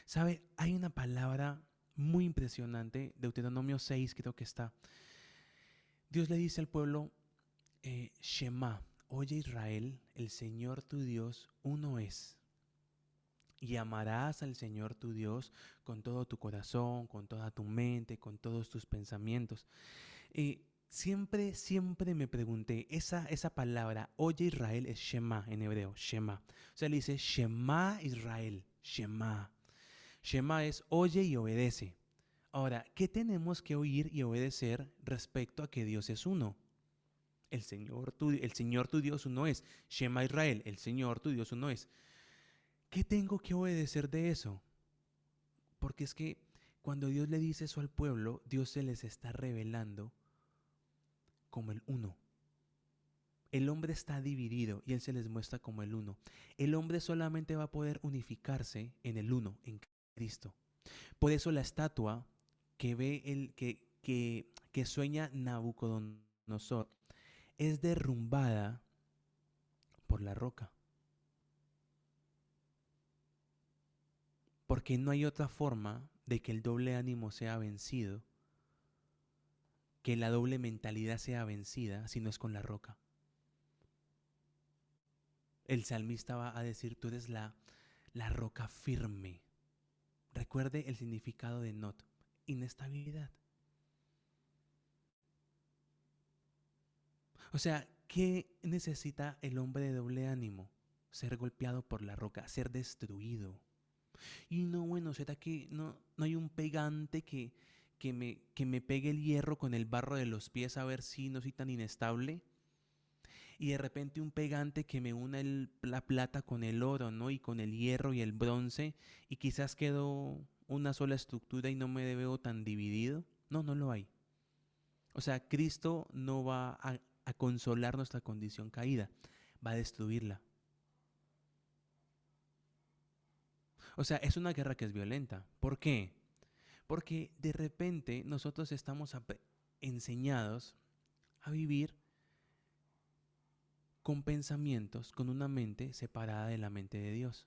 ¿Sabe? Hay una palabra muy impresionante, Deuteronomio 6 creo que está. Dios le dice al pueblo, Shema, oye Israel, el Señor tu Dios uno es. Y amarás al Señor tu Dios con todo tu corazón, con toda tu mente, con todos tus pensamientos. Siempre me pregunté, esa palabra, oye Israel, es Shema en hebreo, Shema. O sea, le dice Shema Israel, Shema. Shema es oye y obedece. Ahora, ¿qué tenemos que oír y obedecer respecto a que Dios es uno? El Señor tu Dios uno es. Shema Israel, el Señor tu Dios uno es. ¿Qué tengo que obedecer de eso? Porque es que cuando Dios le dice eso al pueblo, Dios se les está revelando como el uno. El hombre está dividido y Él se les muestra como el uno. El hombre solamente va a poder unificarse en el uno, en Cristo. Por eso la estatua que ve que sueña Nabucodonosor es derrumbada por la roca. Porque no hay otra forma de que el doble ánimo sea vencido, que la doble mentalidad sea vencida, si no es con la roca. El salmista va a decir, tú eres la roca firme. Recuerde el significado de not, inestabilidad. O sea, ¿qué necesita el hombre de doble ánimo? Ser golpeado por la roca, ser destruido. Y no, bueno, ¿será que no hay un pegante que me pegue el hierro con el barro de los pies a ver si no soy tan inestable? Y de repente un pegante que me una la plata con el oro, ¿no? Y con el hierro y el bronce, y quizás quedo una sola estructura y no me veo tan dividido. No, no lo hay. O sea, Cristo no va a consolar nuestra condición caída, va a destruirla. O sea, es una guerra que es violenta. ¿Por qué? Porque de repente nosotros estamos enseñados a vivir con pensamientos, con una mente separada de la mente de Dios.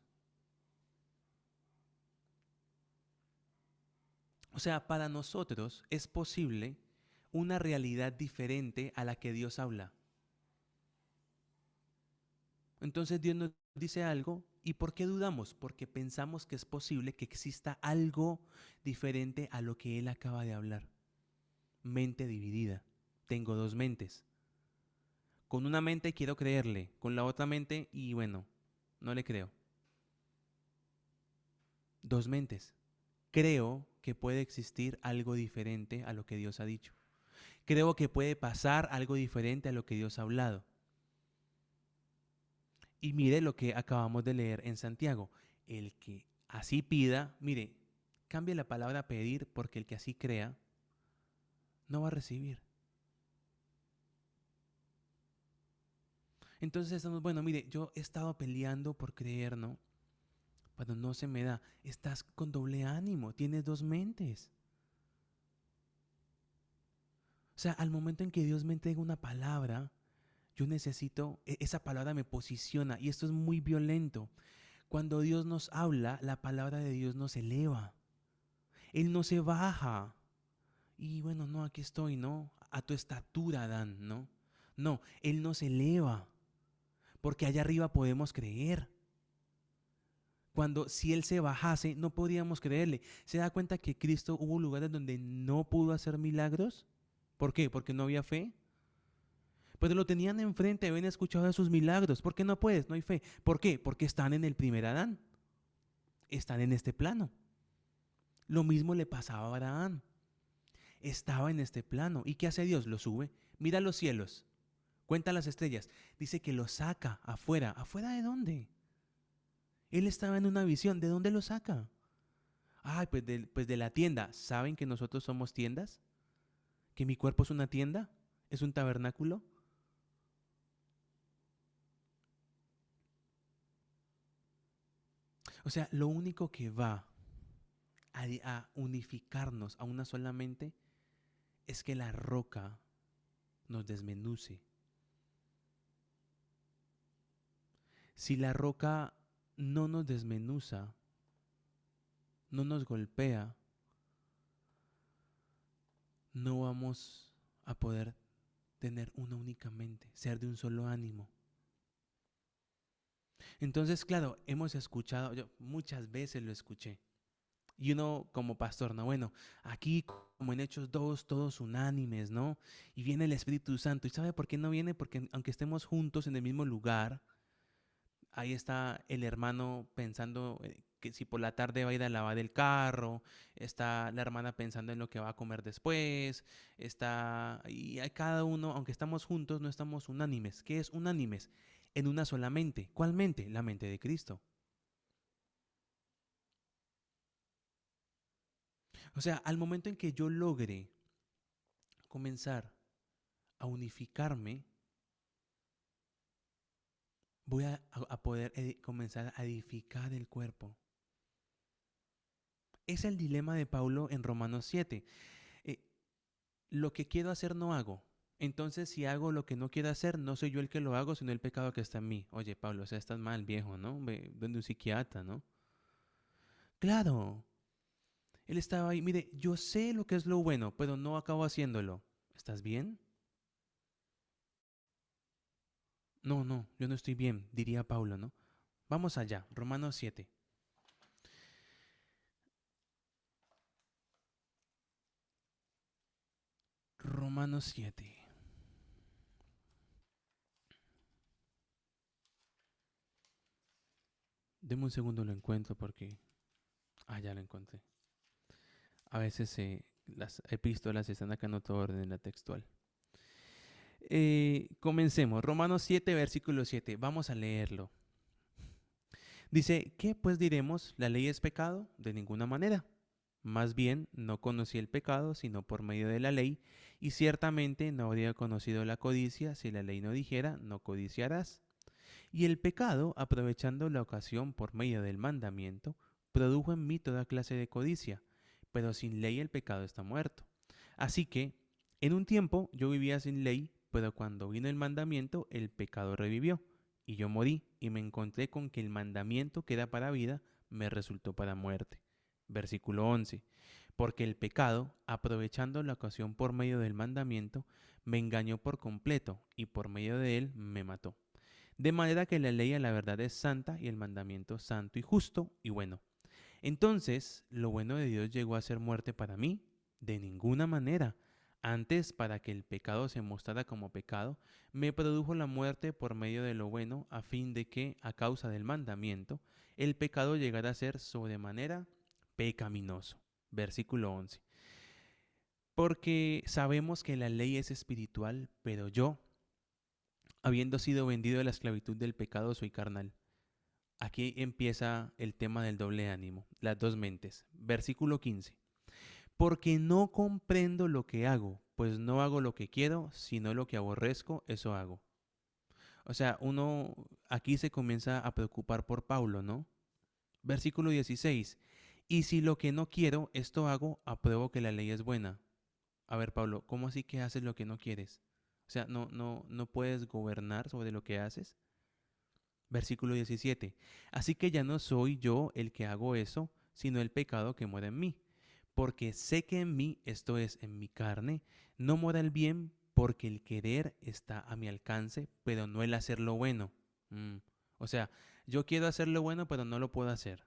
O sea, para nosotros es posible una realidad diferente a la que Dios habla. Entonces Dios nos dice algo y ¿por qué dudamos? Porque pensamos que es posible que exista algo diferente a lo que Él acaba de hablar. Mente dividida. Tengo dos mentes. Con una mente quiero creerle, con la otra mente y bueno, no le creo. Dos mentes. Creo que puede existir algo diferente a lo que Dios ha dicho. Creo que puede pasar algo diferente a lo que Dios ha hablado. Y mire lo que acabamos de leer en Santiago. El que así pida, mire, cambie la palabra pedir porque el que así crea no va a recibir. Entonces estamos, bueno, mire, yo he estado peleando por creer, ¿no? pero no se me da. Estás con doble ánimo, tienes dos mentes. O sea, al momento en que Dios me entrega una palabra, yo necesito, esa palabra me posiciona y esto es muy violento. Cuando Dios nos habla, la palabra de Dios nos eleva. Él no se baja. Y bueno, no, aquí estoy, ¿no? A tu estatura, Dan, ¿no? No, Él nos eleva. Porque allá arriba podemos creer. Cuando si Él se bajase, no podríamos creerle. ¿Se da cuenta que Cristo hubo lugares donde no pudo hacer milagros? ¿Por qué? Porque no había fe. Pero lo tenían enfrente, habían escuchado de sus milagros. ¿Por qué no puedes? No hay fe. ¿Por qué? Porque están en el primer Adán. Están en este plano. Lo mismo le pasaba a Abraham. Estaba en este plano. ¿Y qué hace Dios? Lo sube. Mira los cielos. Cuenta las estrellas. Dice que lo saca afuera. ¿Afuera de dónde? Él estaba en una visión. ¿De dónde lo saca? Ay, pues de la tienda. ¿Saben que nosotros somos tiendas? ¿Que mi cuerpo es una tienda? ¿Es un tabernáculo? O sea, lo único que va a unificarnos a una sola mente es que la roca nos desmenuce. Si la roca no nos desmenuza, no nos golpea, no vamos a poder tener una única mente, ser de un solo ánimo. Entonces, claro, hemos escuchado, yo muchas veces lo escuché. Y uno como pastor, ¿no? Bueno, aquí como en Hechos 2, todos unánimes, ¿no? Y viene el Espíritu Santo. ¿Y sabe por qué no viene? Porque aunque estemos juntos en el mismo lugar, ahí está el hermano pensando que si por la tarde va a ir a lavar el carro, está la hermana pensando en lo que va a comer después, y hay cada uno, aunque estamos juntos, no estamos unánimes. ¿Qué es unánimes? En una sola mente. ¿Cuál mente? La mente de Cristo. O sea, al momento en que yo logre comenzar a unificarme, voy a poder comenzar a edificar el cuerpo. Es el dilema de Pablo en Romanos 7. Eh, lo que quiero hacer no hago. Entonces, si hago lo que no quiero hacer, no soy yo el que lo hago, sino el pecado que está en mí. Oye, Pablo, o sea, estás mal, viejo, ¿no? Ve donde un psiquiatra, ¿no? Claro, él estaba ahí. Mire, yo sé lo que es lo bueno, pero no acabo haciéndolo. ¿Estás bien? No, no, yo no estoy bien, diría Pablo, ¿no? Vamos allá, Romanos 7. Romanos 7. Deme un segundo, lo encuentro porque... Ah, ya lo encontré. A veces las epístolas están acá en otro orden en la textual. Comencemos. Romanos 7, versículo 7. Vamos a leerlo. Dice, ¿qué pues diremos? ¿La ley es pecado? De ninguna manera. Más bien, no conocí el pecado, sino por medio de la ley, y ciertamente no habría conocido la codicia si la ley no dijera, no codiciarás. Y el pecado, aprovechando la ocasión por medio del mandamiento, produjo en mí toda clase de codicia, pero sin ley el pecado está muerto. Así que, en un tiempo yo vivía sin ley, pero cuando vino el mandamiento, el pecado revivió, y yo morí, y me encontré con que el mandamiento que era para vida, me resultó para muerte. Versículo 11. Porque el pecado, aprovechando la ocasión por medio del mandamiento, me engañó por completo, y por medio de él me mató. De manera que la ley a la verdad es santa y el mandamiento santo y justo y bueno. Entonces, ¿lo bueno de Dios llegó a ser muerte para mí? De ninguna manera. Antes, para que el pecado se mostrara como pecado, me produjo la muerte por medio de lo bueno, a fin de que, a causa del mandamiento, el pecado llegara a ser sobremanera pecaminoso. Versículo 11. Porque sabemos que la ley es espiritual, pero yo, habiendo sido vendido de la esclavitud del pecado, soy carnal. Aquí empieza el tema del doble ánimo, las dos mentes. Versículo 15. Porque no comprendo lo que hago, pues no hago lo que quiero, sino lo que aborrezco, eso hago. O sea, uno aquí se comienza a preocupar por Pablo, ¿no? Versículo 16. Y si lo que no quiero, esto hago, apruebo que la ley es buena. A ver, Pablo, ¿cómo así que haces lo que no quieres? O sea, no puedes gobernar sobre lo que haces. Versículo 17. Así que ya no soy yo el que hago eso, sino el pecado que mora en mí. Porque sé que en mí, esto es, en mi carne, no mora el bien, porque el querer está a mi alcance, pero no el hacer lo bueno. Mm. O sea, yo quiero hacer lo bueno, pero no lo puedo hacer.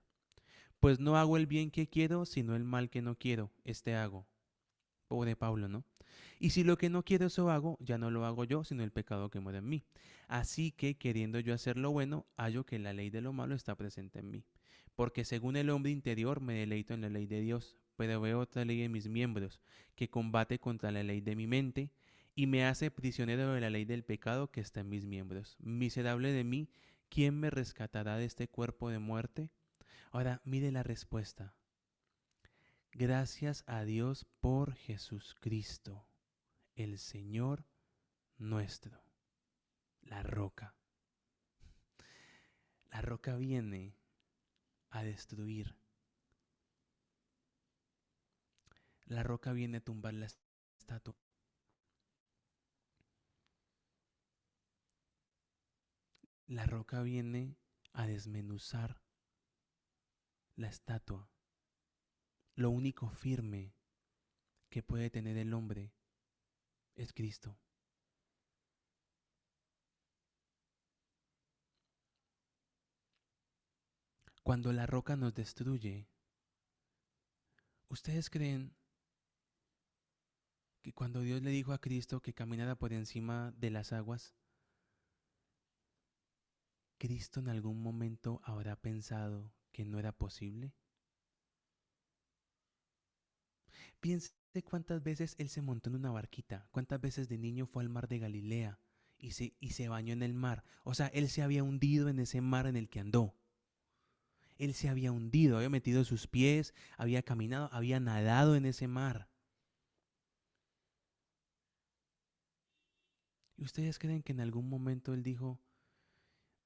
Pues no hago el bien que quiero, sino el mal que no quiero, este hago. Pobre Pablo, ¿no? Y si lo que no quiero eso hago, ya no lo hago yo, sino el pecado que mora en mí. Así que, queriendo yo hacer lo bueno, hallo que la ley de lo malo está presente en mí. Porque según el hombre interior me deleito en la ley de Dios, pero veo otra ley en mis miembros, que combate contra la ley de mi mente, y me hace prisionero de la ley del pecado que está en mis miembros. Miserable de mí, ¿quién me rescatará de este cuerpo de muerte? Ahora, mire la respuesta. Gracias a Dios por Jesucristo, el Señor nuestro, la roca. La roca viene a destruir. La roca viene a tumbar la estatua. La roca viene a desmenuzar la estatua. Lo único firme que puede tener el hombre es Cristo. Cuando la roca nos destruye, ¿ustedes creen que cuando Dios le dijo a Cristo que caminara por encima de las aguas, Cristo en algún momento habrá pensado que no era posible? Piense cuántas veces él se montó en una barquita, cuántas veces de niño fue al mar de Galilea y se bañó en el mar. O sea, él se había hundido en ese mar en el que andó. Él se había hundido, había metido sus pies, había caminado, había nadado en ese mar. ¿Y ustedes creen que en algún momento él dijo,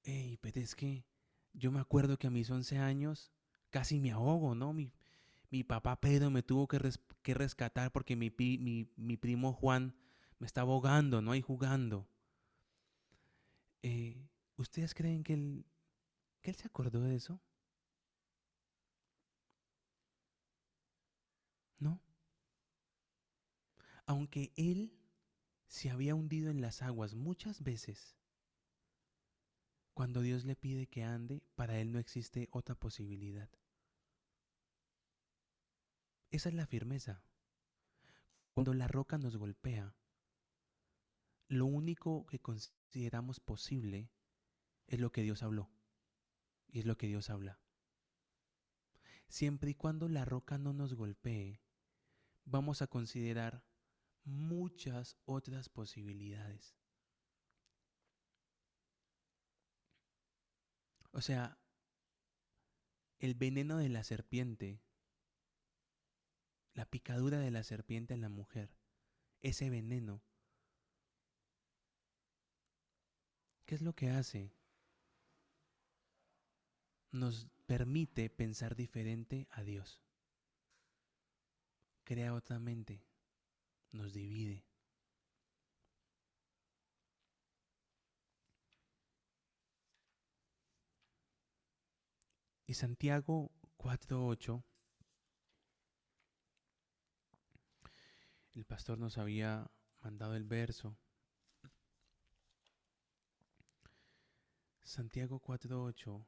hey, pero es que yo me acuerdo que a mis 11 años casi me ahogo, ¿no? Mi papá Pedro me tuvo que rescatar porque mi primo Juan me estaba ahogando, ¿no? Ahí jugando. Eh, ¿Ustedes creen que él se acordó de eso? No. Aunque él se había hundido en las aguas muchas veces, cuando Dios le pide que ande, para él no existe otra posibilidad. Esa es la firmeza. Cuando la roca nos golpea, lo único que consideramos posible es lo que Dios habló y es lo que Dios habla. Siempre y cuando la roca no nos golpee, vamos a considerar muchas otras posibilidades. O sea, el veneno de la serpiente, la picadura de la serpiente en la mujer, ese veneno, ¿qué es lo que hace? Nos permite pensar diferente a Dios. Crea otra mente, nos divide. Y Santiago 4:8, el pastor nos había mandado el verso. Santiago 4:8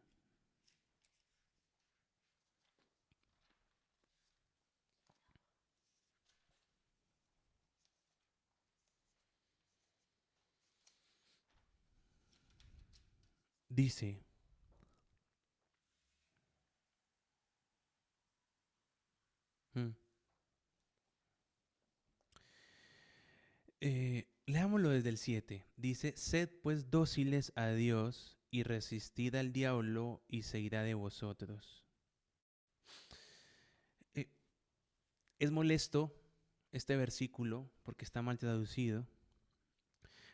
dice, mm, leámoslo desde el 7. Dice, sed pues dóciles a Dios y resistid al diablo y se irá de vosotros. Eh, es molesto este versículo porque está mal traducido,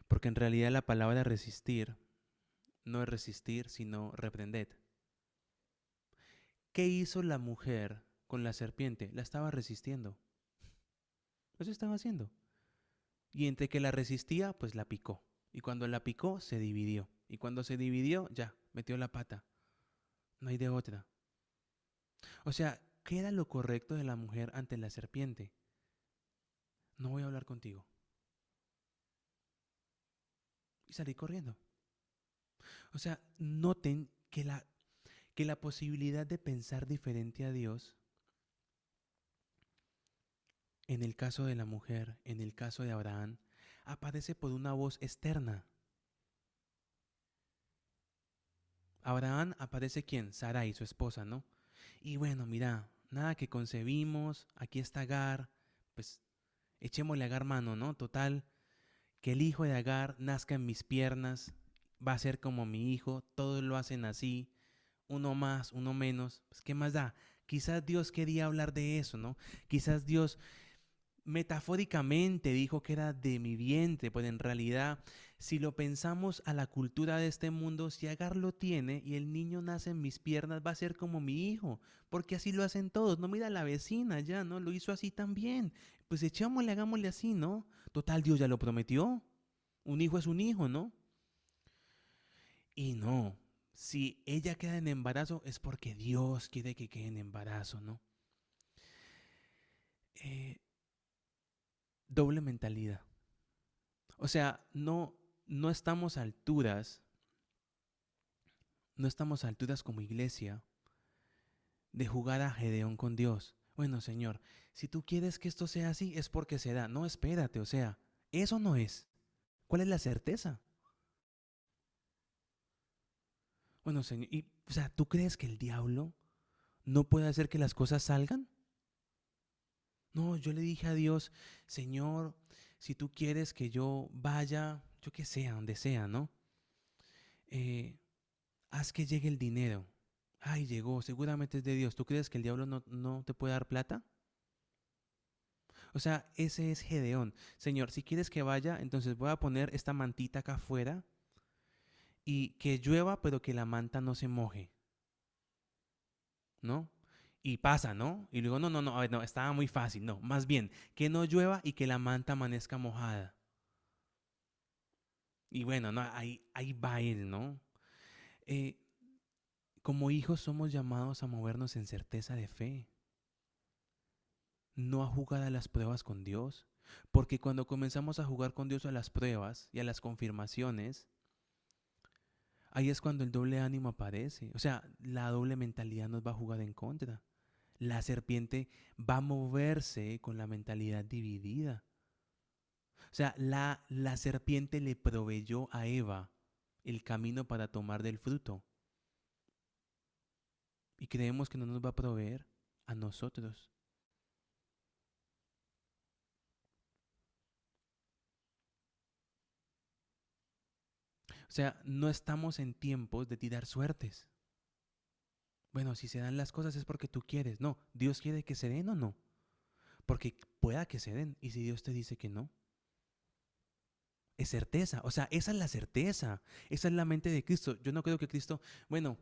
porque en realidad la palabra resistir no es resistir, sino reprended. ¿qué hizo la mujer con la serpiente? La estaba resistiendo. Eso estaba haciendo. Y entre que la resistía, pues la picó. Y cuando la picó, se dividió. Y cuando se dividió, ya, metió la pata. No hay de otra. O sea, ¿qué era lo correcto de la mujer ante la serpiente? No voy a hablar contigo. Y salí corriendo. O sea, noten que la posibilidad de pensar diferente a Dios, en el caso de la mujer, en el caso de Abraham, aparece por una voz externa. Abraham aparece ¿quién? Sarai, su esposa, ¿no? Y bueno, mira, nada que concebimos, aquí está Agar, pues echémosle a Agar mano, ¿no? Total, que el hijo de Agar nazca en mis piernas, va a ser como mi hijo, todos lo hacen así, uno más, uno menos, pues ¿qué más da? Quizás Dios quería hablar de eso, ¿no? Quizás Dios metafóricamente dijo que era de mi vientre, pues en realidad, si lo pensamos a la cultura de este mundo, si Agar lo tiene y el niño nace en mis piernas, va a ser como mi hijo, porque así lo hacen todos. No, mira la vecina ya, ¿no? Lo hizo así también. Pues echémosle, hagámosle así, ¿no? Total, Dios ya lo prometió. Un hijo es un hijo, ¿no? Y no, si ella queda en embarazo es porque Dios quiere que quede en embarazo, ¿no? Eh, Doble mentalidad. O sea, no estamos a alturas, no estamos a alturas como iglesia de jugar a Gedeón con Dios. Bueno, Señor, si tú quieres que esto sea así, es porque se da. No, espérate, o sea, eso no es. ¿Cuál es la certeza? Bueno, Señor, o sea, ¿tú crees que el diablo no puede hacer que las cosas salgan? No, yo le dije a Dios, Señor, si tú quieres que yo vaya, yo que sea, donde sea, ¿no? Eh, haz que llegue el dinero. Ay, llegó, seguramente es de Dios. ¿Tú crees que el diablo no te puede dar plata? O sea, ese es Gedeón. Señor, si quieres que vaya, entonces voy a poner esta mantita acá afuera y que llueva, pero que la manta no se moje, ¿no? Y pasa, ¿no? Y luego, no, a ver, no, estaba muy fácil. No, más bien, que no llueva y que la manta amanezca mojada. Y bueno, no, ahí va él, ¿no? Eh, como hijos somos llamados a movernos en certeza de fe, no a jugar a las pruebas con Dios. Porque cuando comenzamos a jugar con Dios a las pruebas y a las confirmaciones, ahí es cuando el doble ánimo aparece. O sea, la doble mentalidad nos va a jugar en contra. La serpiente va a moverse con la mentalidad dividida. O sea, la serpiente le proveyó a Eva el camino para tomar del fruto. Y creemos que no nos va a proveer a nosotros. O sea, no estamos en tiempos de tirar suertes. Bueno, si se dan las cosas es porque tú quieres. No, Dios quiere que se den o no. Porque pueda que se den. Y si Dios te dice que no, es certeza. O sea, esa es la certeza. Esa es la mente de Cristo. Yo no creo que Cristo, bueno,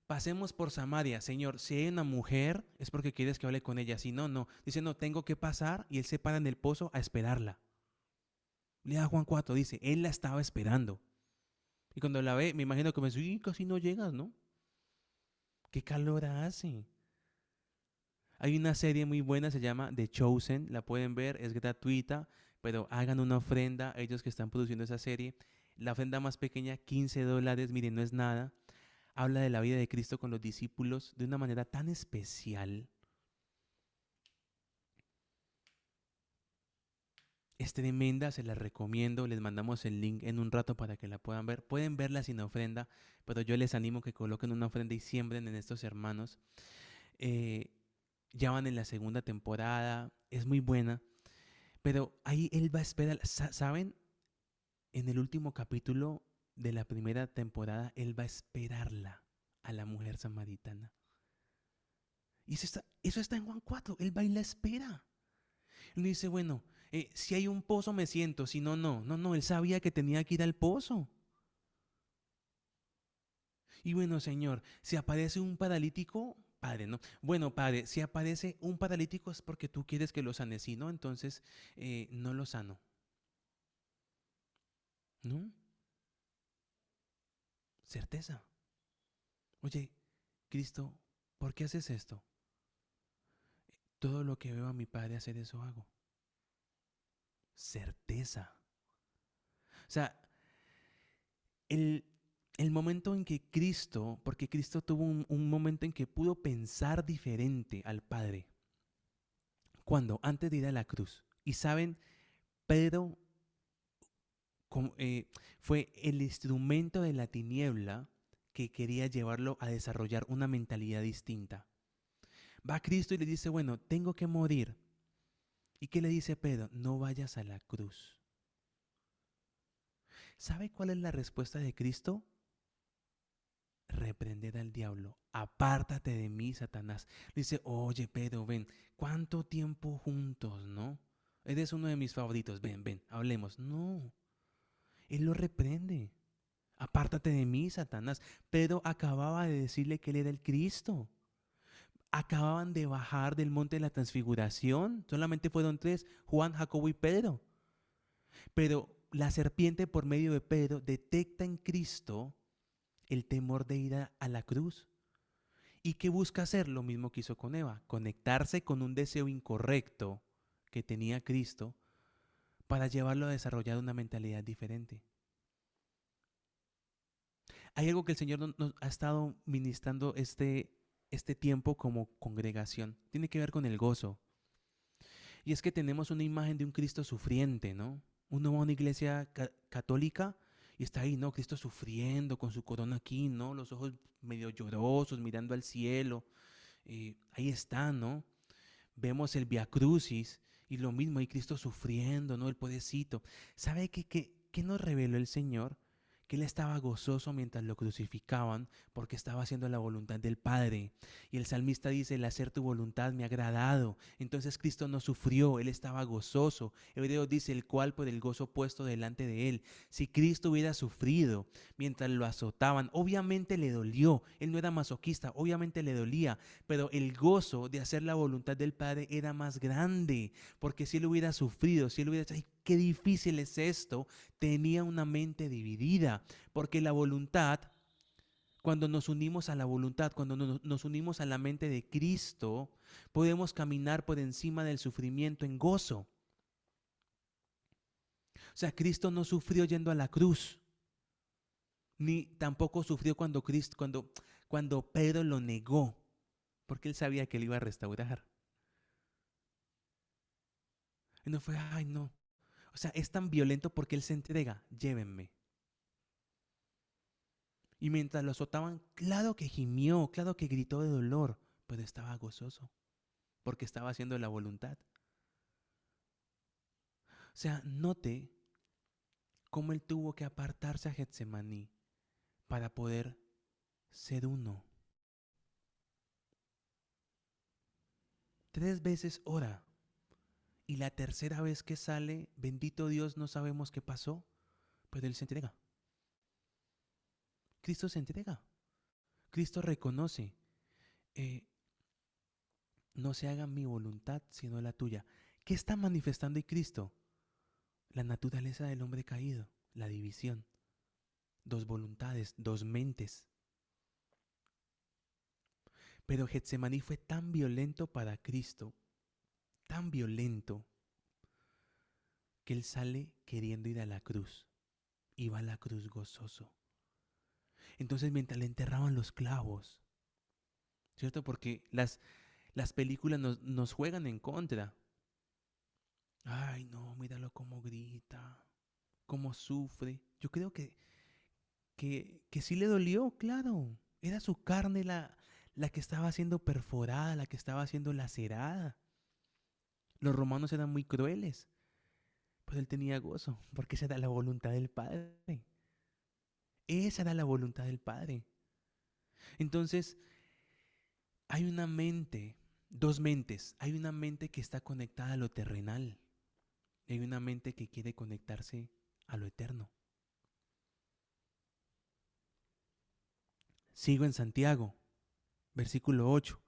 pasemos por Samaria. Señor, si hay una mujer, es porque quieres que hable con ella. Si no, no. Dice, no, tengo que pasar. Y él se para en el pozo a esperarla. Lea Juan 4, dice, él la estaba esperando. Y cuando la ve, me imagino que me dice, casi no llegas, ¿no? ¿Qué calor hace? Hay una serie muy buena, se llama The Chosen, la pueden ver, es gratuita, pero hagan una ofrenda, ellos que están produciendo esa serie. La ofrenda más pequeña, $15, miren, no es nada. Habla de la vida de Cristo con los discípulos de una manera tan especial. Es tremenda, se la recomiendo, les mandamos el link en un rato para que la puedan ver. Pueden verla sin ofrenda, pero yo les animo que coloquen una ofrenda y siembren en estos hermanos. Eh, ya van en la segunda temporada, es muy buena. Pero ahí él va a esperar, ¿saben? En el último capítulo de la primera temporada, él va a esperarla a la mujer samaritana. Y eso está en Juan 4, él va y la espera. Él dice, bueno, si hay un pozo me siento, si no, no. No, él sabía que tenía que ir al pozo. Y bueno, Señor, si aparece un paralítico, Padre, ¿no? Bueno, Padre, si aparece un paralítico es porque tú quieres que lo sane, si no, entonces no lo sano, ¿no? Certeza. Oye, Cristo, ¿por qué haces esto? Todo lo que veo a mi Padre hacer, eso hago. Certeza. O sea, el, el momento en que Cristo, porque Cristo tuvo un momento en que pudo pensar diferente al Padre, cuando antes de ir a la cruz. Y saben, Pedro como, fue el instrumento de la tiniebla que quería llevarlo a desarrollar una mentalidad distinta. Va Cristo y le dice, bueno, tengo que morir. ¿Y qué le dice Pedro? No vayas a la cruz. ¿Sabe cuál es la respuesta de Cristo? Reprender al diablo. Apártate de mí, Satanás. Le dice, oye, Pedro, ven, ¿cuánto tiempo juntos, no? Eres uno de mis favoritos, ven, ven, hablemos. No, él lo reprende. Apártate de mí, Satanás. Pedro acababa de decirle que él era el Cristo. Acababan de bajar del monte de la transfiguración. Solamente fueron tres, Juan, Jacobo y Pedro. Pero la serpiente por medio de Pedro detecta en Cristo el temor de ir a la cruz. ¿Y qué busca hacer? Lo mismo que hizo con Eva, conectarse con un deseo incorrecto que tenía Cristo para llevarlo a desarrollar una mentalidad diferente. Hay algo que el Señor nos ha estado ministrando este tiempo como congregación. Tiene que ver con el gozo. Y es que tenemos una imagen de un Cristo sufriente, ¿no? Uno va a una iglesia católica y está ahí, ¿no? Cristo sufriendo con su corona aquí, ¿no? Los ojos medio llorosos, mirando al cielo. Ahí está, ¿no? Vemos el Via Crucis y lo mismo, ahí Cristo sufriendo, ¿no? El pobrecito. ¿Sabe qué nos reveló el Señor? Que Él estaba gozoso mientras lo crucificaban porque estaba haciendo la voluntad del Padre. Y el salmista dice, el hacer tu voluntad me ha agradado. Entonces Cristo no sufrió, Él estaba gozoso. Hebreos dice, el cual por el gozo puesto delante de Él. Si Cristo hubiera sufrido mientras lo azotaban, obviamente le dolió. Él no era masoquista, obviamente le dolía, pero el gozo de hacer la voluntad del Padre era más grande, porque si él hubiera sufrido, si él hubiera dicho, ay, qué difícil es esto, tenía una mente dividida, porque la voluntad, cuando nos unimos a la voluntad, cuando nos unimos a la mente de Cristo, podemos caminar por encima del sufrimiento en gozo. O sea, Cristo no sufrió yendo a la cruz, ni tampoco sufrió cuando Pedro lo negó, porque él sabía que él iba a restaurar. Y no fue, ay, no. O sea, es tan violento porque él se entrega, llévenme. Y mientras lo azotaban, claro que gimió, claro que gritó de dolor, pero estaba gozoso porque estaba haciendo la voluntad. O sea, note cómo él tuvo que apartarse a Getsemaní para poder ser uno. 3 veces ora. Y la tercera vez que sale, bendito Dios, no sabemos qué pasó, pero él se entrega. Cristo se entrega. Cristo reconoce, eh, no se haga mi voluntad, sino la tuya. ¿Qué está manifestando en Cristo? La naturaleza del hombre caído, la división, dos voluntades, dos mentes. Pero Getsemaní fue tan violento para Cristo, tan violento, que él sale queriendo ir a la cruz. Iba a la cruz gozoso. Entonces mientras le enterraban los clavos, ¿cierto? Porque las películas nos juegan en contra. Ay, no, míralo cómo grita, cómo sufre. Yo creo que sí le dolió, claro. Era su carne la que estaba siendo perforada, la que estaba siendo lacerada. Los romanos eran muy crueles, pero él tenía gozo, porque esa era la voluntad del Padre. Esa era la voluntad del Padre. Entonces, hay una mente, dos mentes. Hay una mente que está conectada a lo terrenal. Y hay una mente que quiere conectarse a lo eterno. Sigo en Santiago, versículo 8.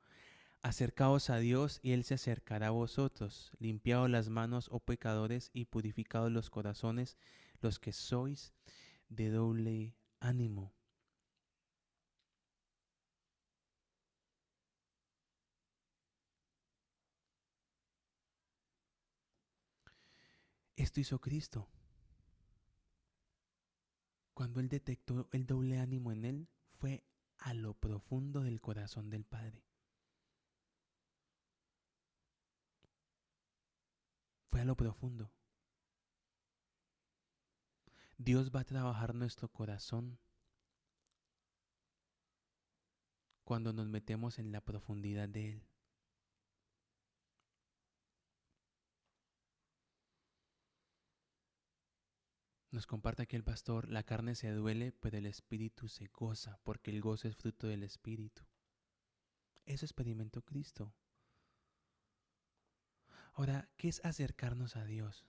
Acercaos a Dios y Él se acercará a vosotros. Limpiaos las manos, oh pecadores, y purificaos los corazones, los que sois de doble ánimo. Esto hizo Cristo. Cuando Él detectó el doble ánimo en Él, fue a lo profundo del corazón del Padre. Fue a lo profundo. Dios va a trabajar nuestro corazón cuando nos metemos en la profundidad de Él. Nos comparte aquí el pastor, la carne se duele, pero el espíritu se goza, porque el gozo es fruto del espíritu. Eso experimentó Cristo. Ahora, ¿qué es acercarnos a Dios?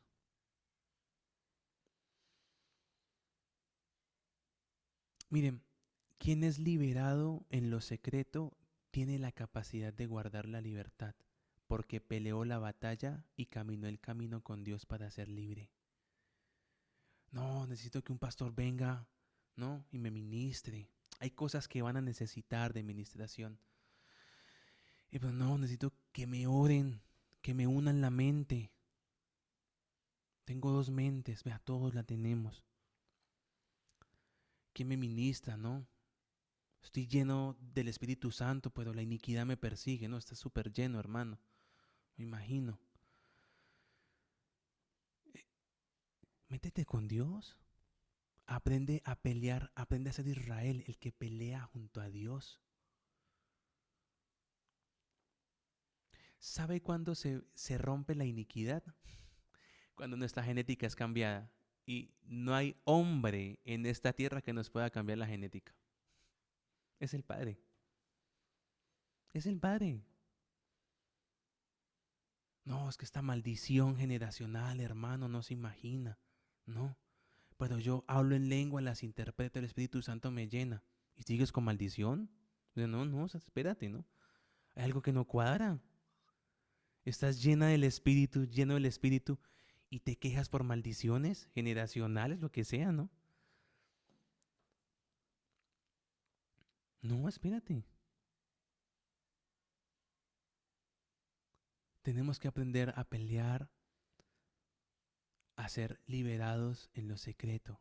Miren, quien es liberado en lo secreto tiene la capacidad de guardar la libertad, porque peleó la batalla y caminó el camino con Dios para ser libre. No, necesito que un pastor venga, ¿no? Y me ministre. Hay cosas que van a necesitar de ministración. Y pues no, necesito que me oren, que me unan la mente. Tengo dos mentes, vea, todos la tenemos. ¿Quién me ministra, no? Estoy lleno del Espíritu Santo, pero la iniquidad me persigue, ¿no? Está súper lleno, hermano. Me imagino. Métete con Dios. Aprende a pelear, aprende a ser Israel, el que pelea junto a Dios. ¿Sabe cuándo se rompe la iniquidad? Cuando nuestra genética es cambiada. Y no hay hombre en esta tierra que nos pueda cambiar la genética. Es el Padre. Es el Padre. No, es que esta maldición generacional, hermano, no se imagina. No. Pero yo hablo en lengua, las interpreto, el Espíritu Santo me llena. ¿Y sigues con maldición? No, no, espérate, ¿no? Hay algo que no cuadra. Estás llena del Espíritu, lleno del Espíritu, y te quejas por maldiciones generacionales, lo que sea, ¿no? No, espérate. Tenemos que aprender a pelear, a ser liberados en lo secreto.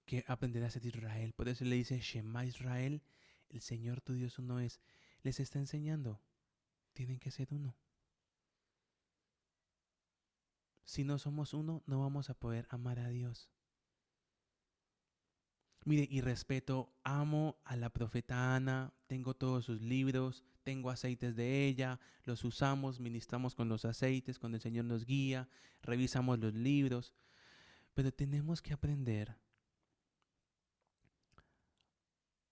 Que aprender a ser Israel. Por eso le dice Shema Israel, el Señor tu Dios uno es. Les está enseñando, tienen que ser uno. Si no somos uno, no vamos a poder amar a Dios. Mire, y respeto, amo a la profeta Ana, tengo todos sus libros, tengo aceites de ella, los usamos, ministramos con los aceites, cuando el Señor nos guía, revisamos los libros, pero tenemos que aprender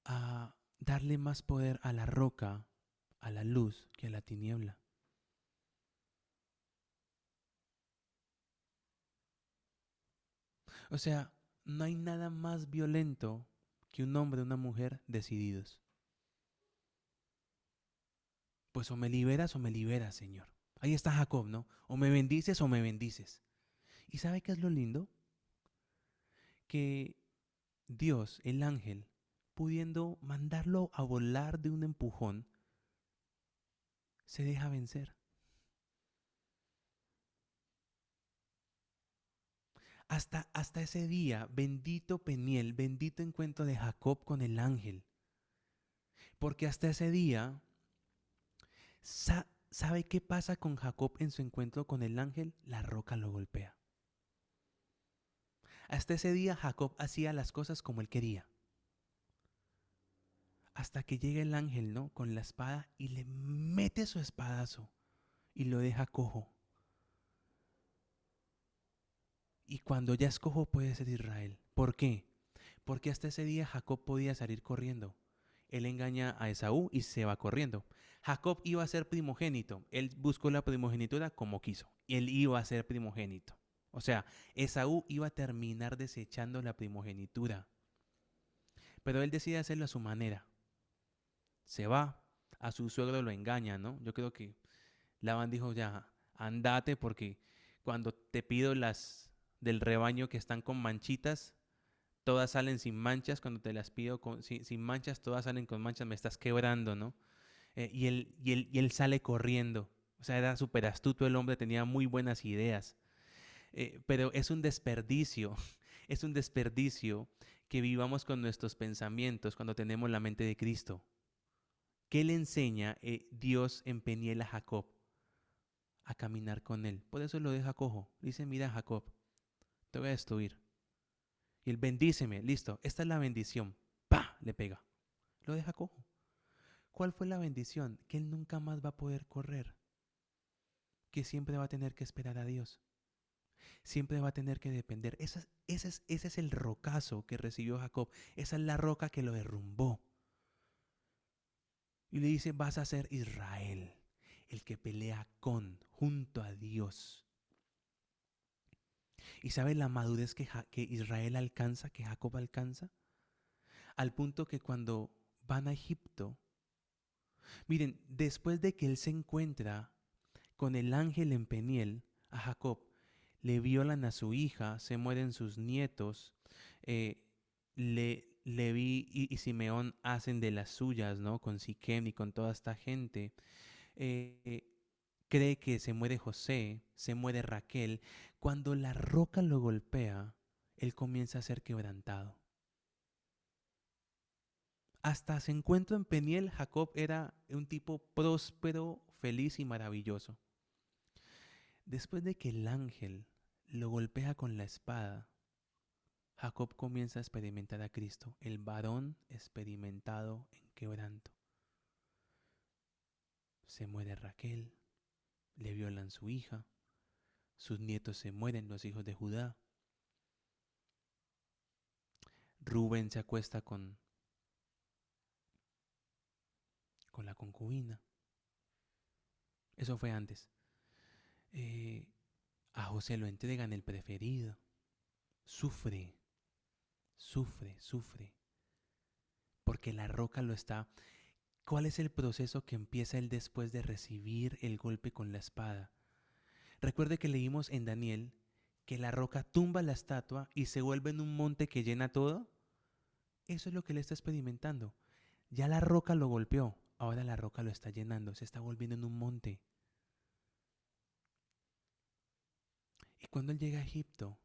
a darle más poder a la roca, a la luz, que a la tiniebla. O sea, no hay nada más violento que un hombre o una mujer decididos. Pues o me liberas, Señor. Ahí está Jacob, ¿no? O me bendices o me bendices. ¿Y sabe qué es lo lindo? Que Dios, el ángel, pudiendo mandarlo a volar de un empujón, se deja vencer. Hasta ese día, bendito Peniel, bendito encuentro de Jacob con el ángel. Porque hasta ese día, ¿sabe qué pasa con Jacob en su encuentro con el ángel? La roca lo golpea. Hasta ese día Jacob hacía las cosas como él quería. Hasta que llega el ángel, ¿no? Con la espada y le mete su espadazo y lo deja cojo. Y cuando ya es cojo puede ser Israel. ¿Por qué? Porque hasta ese día Jacob podía salir corriendo. Él engaña a Esaú y se va corriendo. Jacob iba a ser primogénito. Él buscó la primogenitura como quiso. Y él iba a ser primogénito. O sea, Esaú iba a terminar desechando la primogenitura. Pero él decide hacerlo a su manera. Se va, a su suegro lo engaña, ¿no? Yo creo que Labán dijo, ya, andate porque cuando te pido las del rebaño que están con manchitas, todas salen sin manchas, cuando te las pido sin manchas, todas salen con manchas, me estás quebrando, ¿no? Y él sale corriendo. O sea, era súper astuto el hombre, tenía muy buenas ideas. Pero es un desperdicio, es un desperdicio que vivamos con nuestros pensamientos cuando tenemos la mente de Cristo. ¿Qué le enseña Dios en Peniel a Jacob? A caminar con él. Por eso lo deja cojo. Dice, mira Jacob, te voy a destruir. Y él, bendíceme, listo, esta es la bendición. ¡Pah! Le pega. Lo deja cojo. ¿Cuál fue la bendición? Que él nunca más va a poder correr. Que siempre va a tener que esperar a Dios. Siempre va a tener que depender. Ese es el rocazo que recibió Jacob. Esa es la roca que lo derrumbó. Y le dice, vas a ser Israel, el que pelea junto a Dios. ¿Y sabes la madurez que Israel alcanza, que Jacob alcanza? Al punto que cuando van a Egipto, miren, después de que él se encuentra con el ángel en Peniel, a Jacob, le violan a su hija, se mueren sus nietos, eh, Leví y Simeón hacen de las suyas, ¿no? Con Siquem y con toda esta gente. Eh, cree que se muere José, se muere Raquel. Cuando la roca lo golpea, él comienza a ser quebrantado. Hasta su encuentro en Peniel, Jacob era un tipo próspero, feliz y maravilloso. Después de que el ángel lo golpea con la espada, Jacob comienza a experimentar a Cristo, el varón experimentado en quebranto. Se muere Raquel, le violan su hija, sus nietos se mueren, los hijos de Judá. Rubén se acuesta con la concubina. Eso fue antes. Eh, a José lo entregan el preferido. Sufre, sufre, sufre. Porque la roca lo está. ¿Cuál es el proceso que empieza él después de recibir el golpe con la espada? Recuerde que leímos en Daniel que la roca tumba la estatua y se vuelve en un monte que llena todo. Eso es lo que él está experimentando. Ya la roca lo golpeó, ahora la roca lo está llenando, se está volviendo en un monte. Y cuando él llega a Egipto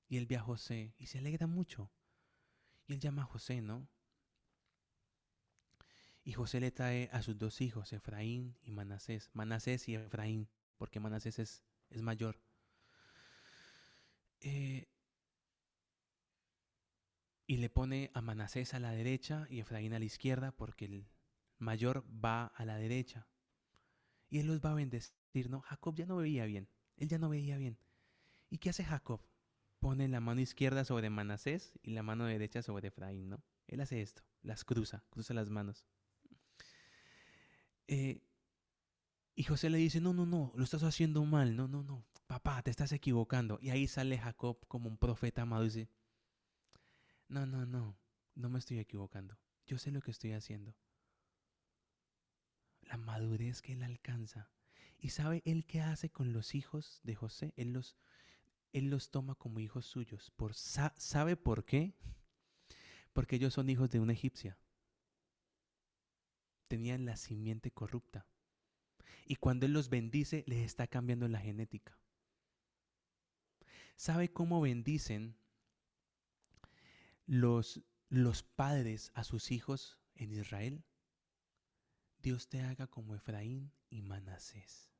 y él ve a José y se alegra mucho, y él llama a José, ¿no? Y José le trae a sus dos hijos, Efraín y Manasés. Manasés y Efraín, porque Manasés es mayor. Eh, y le pone a Manasés a la derecha y Efraín a la izquierda, porque el mayor va a la derecha. Y él los va a bendecir, ¿no? Jacob ya no veía bien, él ya no veía bien. ¿Y qué hace Jacob? Pone la mano izquierda sobre Manasés y la mano derecha sobre Efraín, ¿no? Él hace esto, las cruza las manos. Eh, y José le dice, no, no, no, lo estás haciendo mal, no, no, no, papá, te estás equivocando. Y ahí sale Jacob como un profeta amado y dice, no, no, no, no me estoy equivocando, yo sé lo que estoy haciendo. La madurez que él alcanza. ¿Y sabe él qué hace con los hijos de José? Él los toma como hijos suyos. ¿Sabe por qué? Porque ellos son hijos de una egipcia. Tenían la simiente corrupta. Y cuando él los bendice, les está cambiando la genética. ¿Sabe cómo bendicen los padres a sus hijos en Israel? Dios te haga como Efraín y Manasés.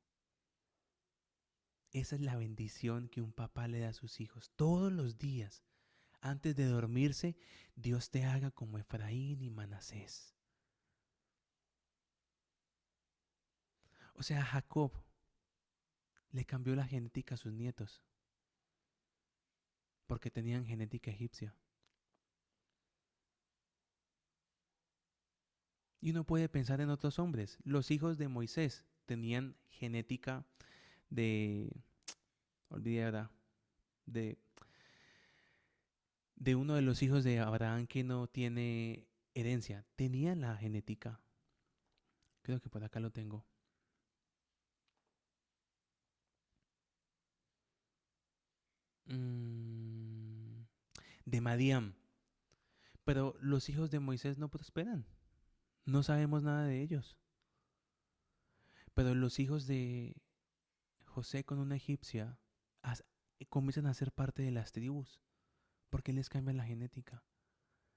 Esa es la bendición que un papá le da a sus hijos todos los días. Antes de dormirse, Dios te haga como Efraín y Manasés. O sea, Jacob le cambió la genética a sus nietos porque tenían genética egipcia. Y uno puede pensar en otros hombres. Los hijos de Moisés tenían genética de, olvidé ahora, de, de uno de los hijos de Abraham que no tiene herencia. Tenía la genética. Creo que por acá lo tengo. Mm, de Madián. Pero los hijos de Moisés no prosperan. No sabemos nada de ellos. Pero los hijos de José con una egipcia as- comienzan a ser parte de las tribus. Porque les cambia la genética.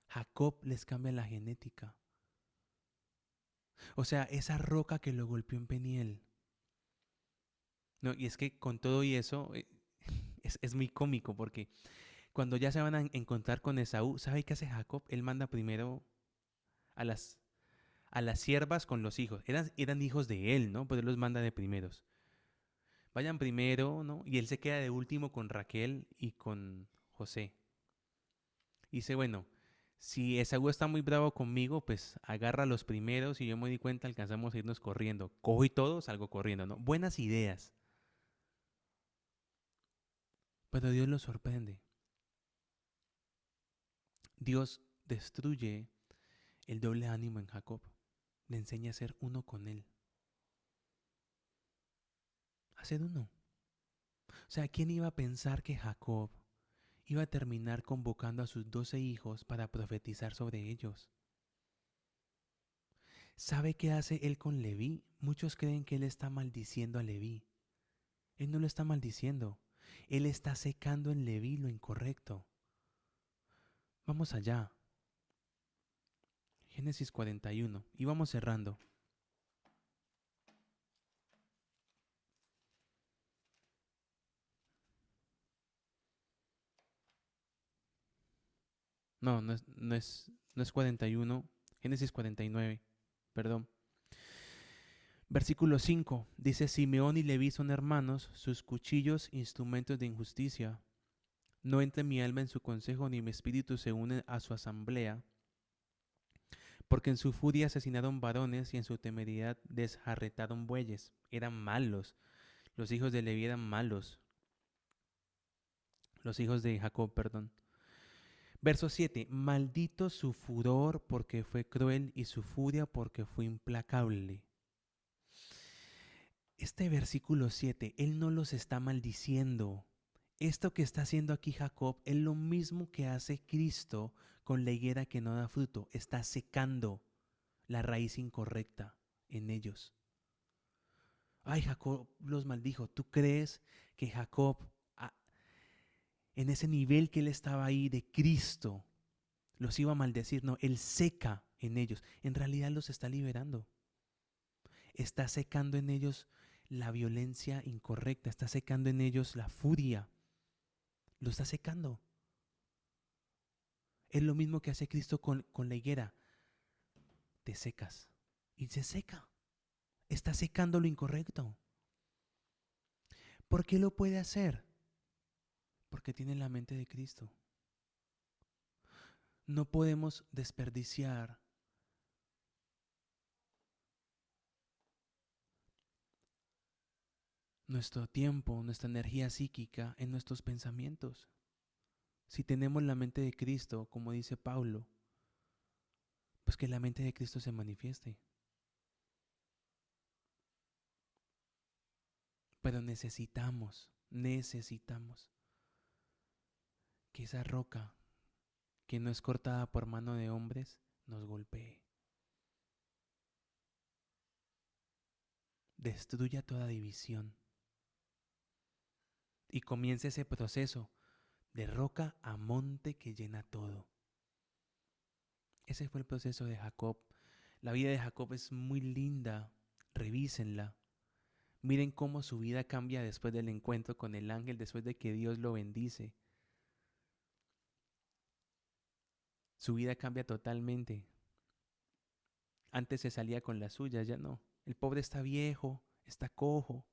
Jacob les cambia la genética. O sea, esa roca que lo golpeó en Peniel. No, y es que con todo y eso es muy cómico porque cuando ya se van a encontrar con Esaú, ¿sabe qué hace Jacob? Él manda primero a las siervas con los hijos. Eran hijos de él, ¿no? Pero él los manda de primeros. Vayan primero, ¿no? Y él se queda de último con Raquel y con José. Y dice, bueno, si Esaú está muy bravo conmigo, pues agarra a los primeros y yo me di cuenta, alcanzamos a irnos corriendo. Cojo y todo, salgo corriendo, ¿no? Buenas ideas. Pero Dios los sorprende. Dios destruye el doble ánimo en Jacob. Le enseña a ser uno con él. A ser uno. O sea, ¿quién iba a pensar que Jacob iba a terminar convocando a sus 12 hijos para profetizar sobre ellos? ¿Sabe qué hace él con Leví? Muchos creen que él está maldiciendo a Leví. Él no lo está maldiciendo. Él está secando en Leví lo incorrecto. Vamos allá. Génesis 41. Y vamos cerrando. No, no es 41. Génesis 49. Perdón. Versículo 5 dice, Simeón y Leví son hermanos, sus cuchillos instrumentos de injusticia. No entre mi alma en su consejo, ni mi espíritu se une a su asamblea, porque en su furia asesinaron varones y en su temeridad desjarretaron bueyes. Eran malos, los hijos de Leví eran malos, los hijos de Jacob, perdón. Verso 7, maldito su furor porque fue cruel y su furia porque fue implacable. Este versículo 7, él no los está maldiciendo. Esto que está haciendo aquí Jacob es lo mismo que hace Cristo con la higuera que no da fruto. Está secando la raíz incorrecta en ellos. Ay, Jacob los maldijo. ¿Tú crees que Jacob, en ese nivel que él estaba ahí de Cristo, los iba a maldecir? No, él seca en ellos. En realidad los está liberando. Está secando en ellos la violencia incorrecta. Está secando en ellos la furia. Lo está secando. Es lo mismo que hace Cristo con la higuera. Te secas. Y se seca. Está secando lo incorrecto. ¿Por qué lo puede hacer? Porque tiene la mente de Cristo. No podemos desperdiciar nuestro tiempo, nuestra energía psíquica en nuestros pensamientos. Si tenemos la mente de Cristo, como dice Pablo, pues que la mente de Cristo se manifieste. Pero necesitamos que esa roca que no es cortada por mano de hombres nos golpee. Destruya toda división y comience ese proceso de roca a monte que llena todo. Ese fue el proceso de Jacob. La vida de Jacob es muy linda, revísenla. Miren cómo su vida cambia después del encuentro con el ángel, después de que Dios lo bendice. Su vida cambia totalmente. Antes se salía con la suya, ya no. El pobre está viejo, está cojo.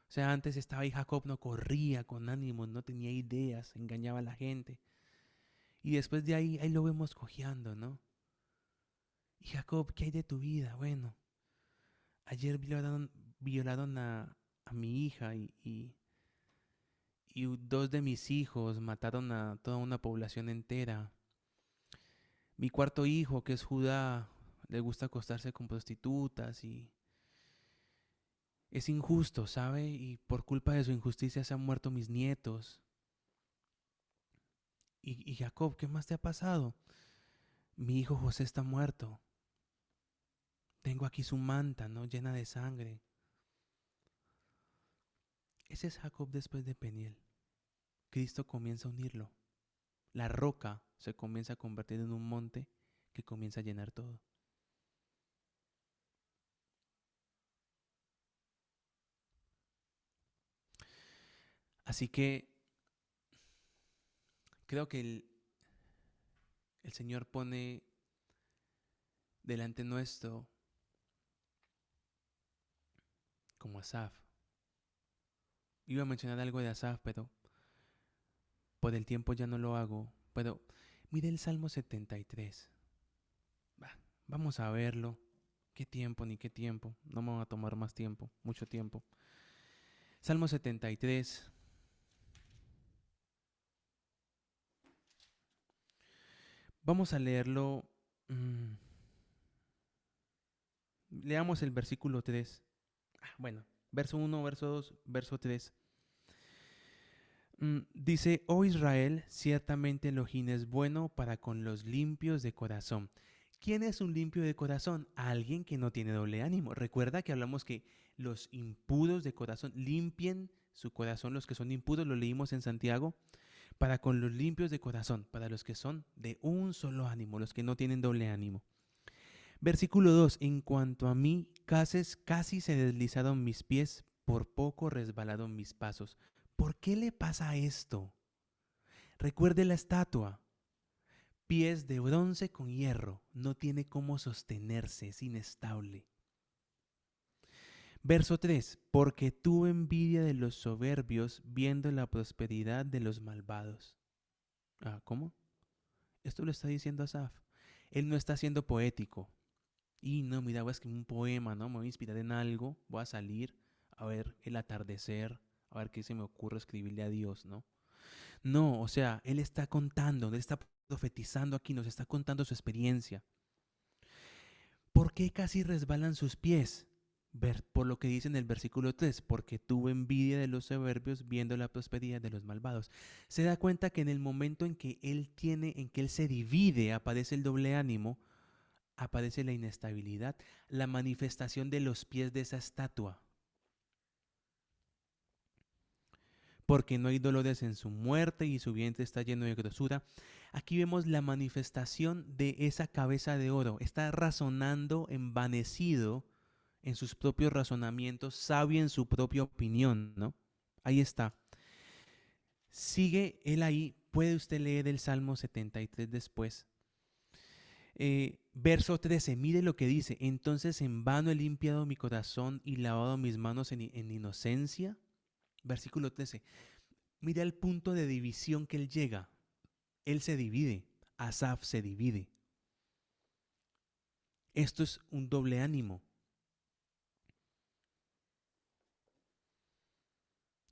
O sea, antes estaba ahí Jacob, no corría con ánimos, no tenía ideas, engañaba a la gente. Y después de ahí lo vemos cojeando, ¿no? Y Jacob, ¿qué hay de tu vida? Bueno, ayer violaron a mi hija y y dos de mis hijos mataron a toda una población entera. Mi cuarto hijo, que es Judá, le gusta acostarse con prostitutas y es injusto, ¿sabe? Y por culpa de su injusticia se han muerto mis nietos. Y Jacob, ¿qué más te ha pasado? Mi hijo José está muerto. Tengo aquí su manta, ¿no? Llena de sangre. Ese es Jacob después de Peniel. Cristo comienza a unirlo. La roca se comienza a convertir en un monte que comienza a llenar todo. Así que creo que el Señor pone delante nuestro como Asaf. Iba a mencionar algo de Asaf, pero por el tiempo ya no lo hago. Pero mire el Salmo 73. Vamos a verlo. ¿Qué tiempo ni qué tiempo? No me va a tomar más tiempo, mucho tiempo. Salmo 73. Vamos a leerlo. Leamos el versículo 3. Bueno, verso 1, verso 2, verso 3. Dice, oh Israel, ciertamente Elohim es bueno para con los limpios de corazón. ¿Quién es un limpio de corazón? Alguien que no tiene doble ánimo. Recuerda que hablamos que los impuros de corazón limpien su corazón, los que son impuros, lo leímos en Santiago, para con los limpios de corazón, para los que son de un solo ánimo, los que no tienen doble ánimo. Versículo 2, en cuanto a mí, casi se deslizaron mis pies, por poco resbalaron mis pasos. ¿Por qué le pasa esto? Recuerde la estatua, pies de bronce con hierro, no tiene cómo sostenerse, es inestable. Verso 3, porque tuve envidia de los soberbios viendo la prosperidad de los malvados. ¿Cómo? Esto lo está diciendo Asaf. Él no está siendo poético. Y no, mira, voy a escribir un poema, ¿no? Me voy a inspirar en algo, voy a salir a ver el atardecer, a ver qué se me ocurre escribirle a Dios, ¿no? No, o sea, él está contando, él está profetizando aquí, nos está contando su experiencia. ¿Por qué casi resbalan sus pies? Por lo que dice en el versículo 3, porque tuvo envidia de los soberbios viendo la prosperidad de los malvados. Se da cuenta que en el momento en que él se divide, aparece el doble ánimo, aparece la inestabilidad, la manifestación de los pies de esa estatua. Porque no hay dolores en su muerte y su vientre está lleno de grosura. Aquí vemos la manifestación de esa cabeza de oro. Está razonando envanecido en sus propios razonamientos, sabio en su propia opinión, ¿no? Ahí está. Sigue él ahí. Puede usted leer el Salmo 73 después. Verso 13, mire lo que dice. Entonces en vano he limpiado mi corazón y lavado mis manos en inocencia. Versículo 13. Mira el punto de división que él llega. Él se divide. Asaf se divide. Esto es un doble ánimo.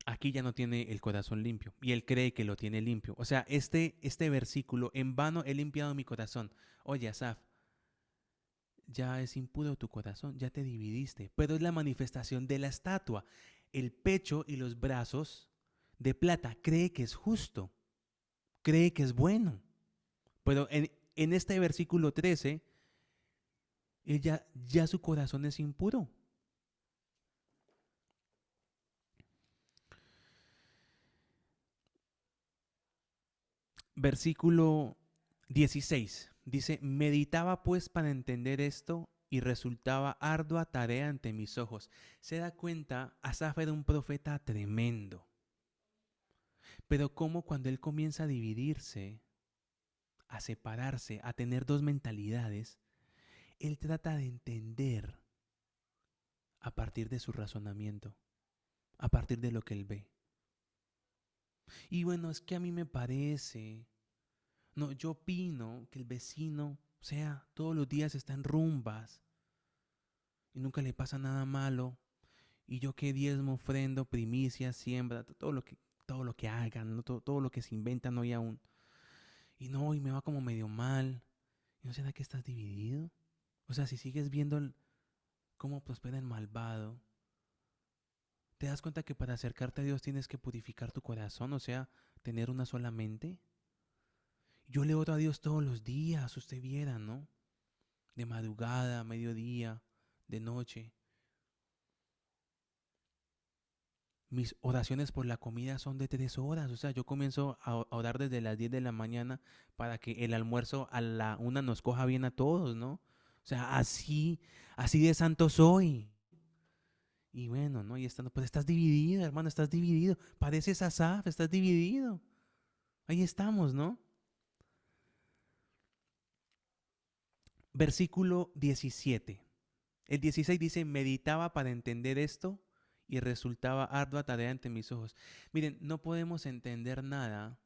Aquí ya no tiene el corazón limpio y él cree que lo tiene limpio. O sea, este versículo, en vano he limpiado mi corazón. Oye, Asaf, ya es impuro tu corazón, ya te dividiste. Pero es la manifestación de la estatua. El pecho y los brazos de plata cree que es justo, cree que es bueno. Pero en este versículo 13, ya su corazón es impuro. Versículo 16 dice, meditaba pues para entender esto y resultaba ardua tarea ante mis ojos. Se da cuenta, Asaf era un profeta tremendo. Pero como cuando él comienza a dividirse, a separarse, a tener dos mentalidades, él trata de entender a partir de su razonamiento, a partir de lo que él ve. Y bueno, es que a mí me parece, no, yo opino que el vecino, o sea, todos los días está en rumbas y nunca le pasa nada malo. Y yo que diezmo, ofrendo, primicia, siembra, todo lo que todo lo que hagan, ¿no? Todo lo que se inventan hoy aún. Y no, y me va como medio mal. ¿Y no será que estás dividido? O sea, si sigues viendo cómo prospera el malvado, ¿te das cuenta que para acercarte a Dios tienes que purificar tu corazón? O sea, tener una sola mente. Yo le oro a Dios todos los días, usted viera, ¿no? De madrugada, mediodía, de noche. Mis oraciones por la comida son de 3 horas. O sea, yo comienzo a orar desde las 10 de la mañana para que el almuerzo a la 1 nos coja bien a todos, ¿no? O sea, así de santo soy. Y bueno, ¿no? Y estando, pues estás dividido, hermano, estás dividido. Pareces Asaf, estás dividido. Ahí estamos, ¿no? Versículo 17. El 16 dice, meditaba para entender esto y resultaba ardua tarea ante mis ojos. Miren, no podemos entender nada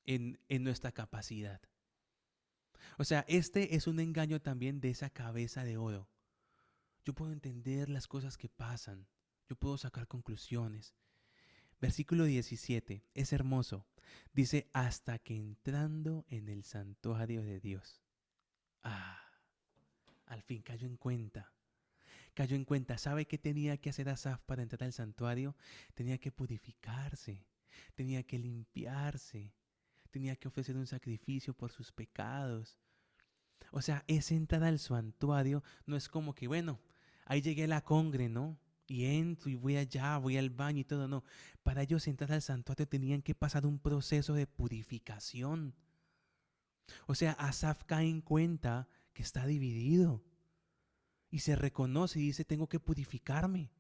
en nuestra capacidad. O sea, este es un engaño también de esa cabeza de oro. Yo puedo entender las cosas que pasan. Yo puedo sacar conclusiones. Versículo 17, es hermoso. Dice, hasta que entrando en el santuario de Dios. Ah, al fin cayó en cuenta. Cayó en cuenta. ¿Sabe qué tenía que hacer Asaf para entrar al santuario? Tenía que purificarse. Tenía que limpiarse. Tenía que ofrecer un sacrificio por sus pecados. O sea, ese entrar al santuario no es como que, bueno, ahí llegué a la congre, ¿no? Y entro y voy allá, voy al baño y todo, no. Para ellos entrar al santuario tenían que pasar un proceso de purificación. O sea, Asaf cae en cuenta que está dividido y se reconoce y dice, tengo que purificarme.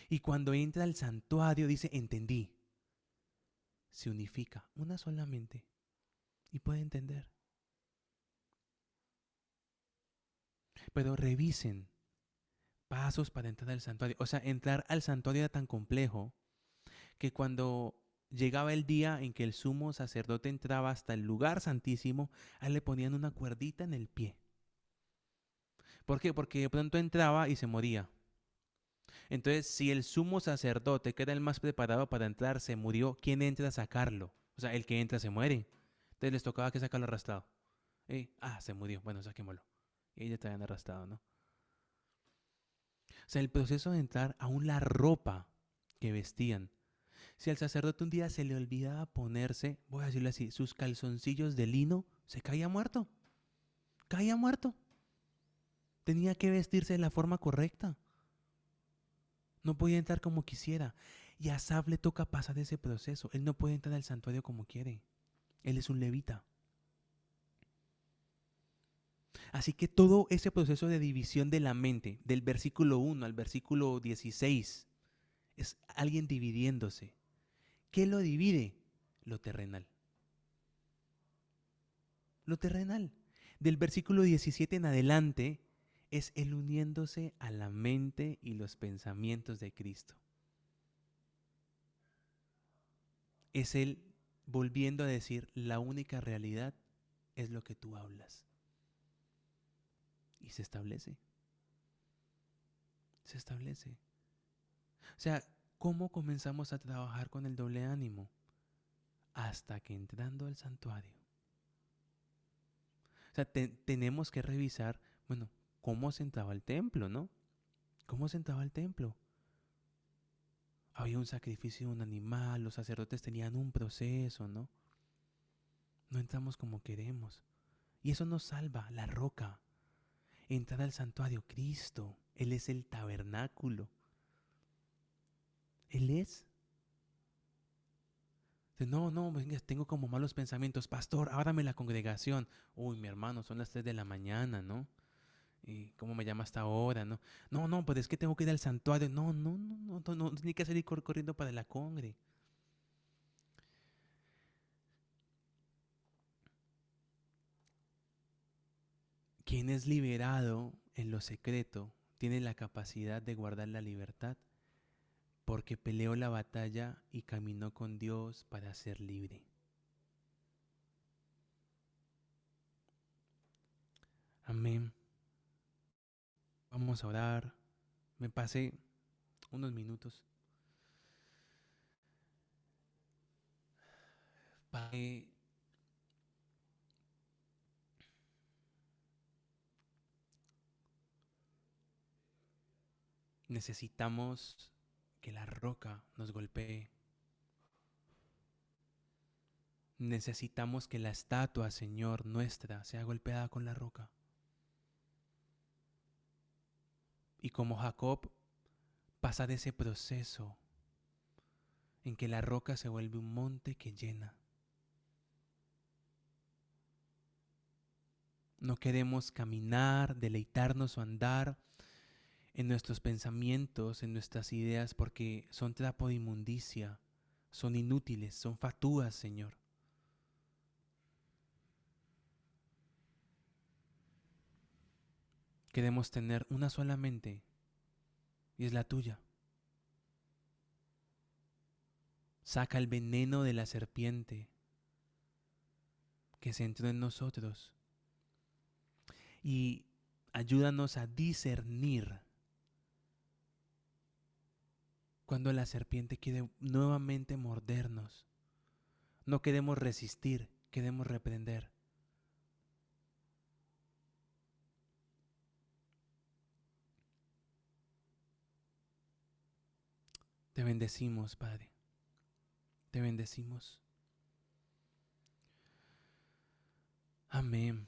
Y cuando entra al santuario dice, entendí. Se unifica una solamente y puede entender. Pero revisen pasos para entrar al santuario. O sea, entrar al santuario era tan complejo que cuando llegaba el día en que el sumo sacerdote entraba hasta el lugar santísimo, a él le ponían una cuerdita en el pie. ¿Por qué? Porque de pronto entraba y se moría. Entonces, si el sumo sacerdote, que era el más preparado para entrar, se murió, ¿quién entra a sacarlo? O sea, el que entra se muere. Entonces les tocaba que sacarlo arrastrado. Se murió. Bueno, saquémoslo. Y ellos estaban arrastrado, ¿no? O sea, el proceso de entrar, aún la ropa que vestían. Si al sacerdote un día se le olvidaba ponerse, voy a decirlo así, sus calzoncillos de lino, se caía muerto. Caía muerto. Tenía que vestirse de la forma correcta. No podía entrar como quisiera. Y a Asaf le toca pasar ese proceso. Él no puede entrar al santuario como quiere. Él es un levita. Así que todo ese proceso de división de la mente, del versículo 1 al versículo 16, es alguien dividiéndose. ¿Qué lo divide? Lo terrenal. Lo terrenal. Del versículo 17 en adelante es el uniéndose a la mente y los pensamientos de Cristo. Es el volviendo a decir, la única realidad es lo que tú hablas. Y se establece. Se establece. O sea, ¿cómo comenzamos a trabajar con el doble ánimo? Hasta que entrando al santuario. O sea, tenemos que revisar, bueno, cómo se entraba al templo, ¿no? ¿Cómo se entraba al templo? Había un sacrificio de un animal, los sacerdotes tenían un proceso, ¿no? No entramos como queremos. Y eso nos salva, la roca. Entrar al santuario, Cristo. Él es el tabernáculo. Él es. No, no, venga, tengo como malos pensamientos. Pastor, ábrame la congregación. Uy, mi hermano, son las 3 de la mañana, ¿no? ¿Y cómo me llama hasta ahora, no? No, no, pues es que tengo que ir al santuario. No, no, no, no, no, no, tiene que salir corriendo para la congre. Quien es liberado en lo secreto tiene la capacidad de guardar la libertad porque peleó la batalla y caminó con Dios para ser libre. Amén. Vamos a orar. Me pasé unos minutos. Padre, necesitamos que la roca nos golpee. Necesitamos que la estatua, Señor, nuestra, sea golpeada con la roca. Y como Jacob pasa de ese proceso en que la roca se vuelve un monte que llena. No queremos caminar, deleitarnos o andar en nuestros pensamientos, en nuestras ideas, porque son trapo de inmundicia, son inútiles, son fatuas, Señor. Queremos tener una sola mente, y es la tuya. Saca el veneno de la serpiente que se entró en nosotros y ayúdanos a discernir cuando la serpiente quiere nuevamente mordernos. No queremos resistir, queremos reprender. Te bendecimos, Padre. Te bendecimos. Amén.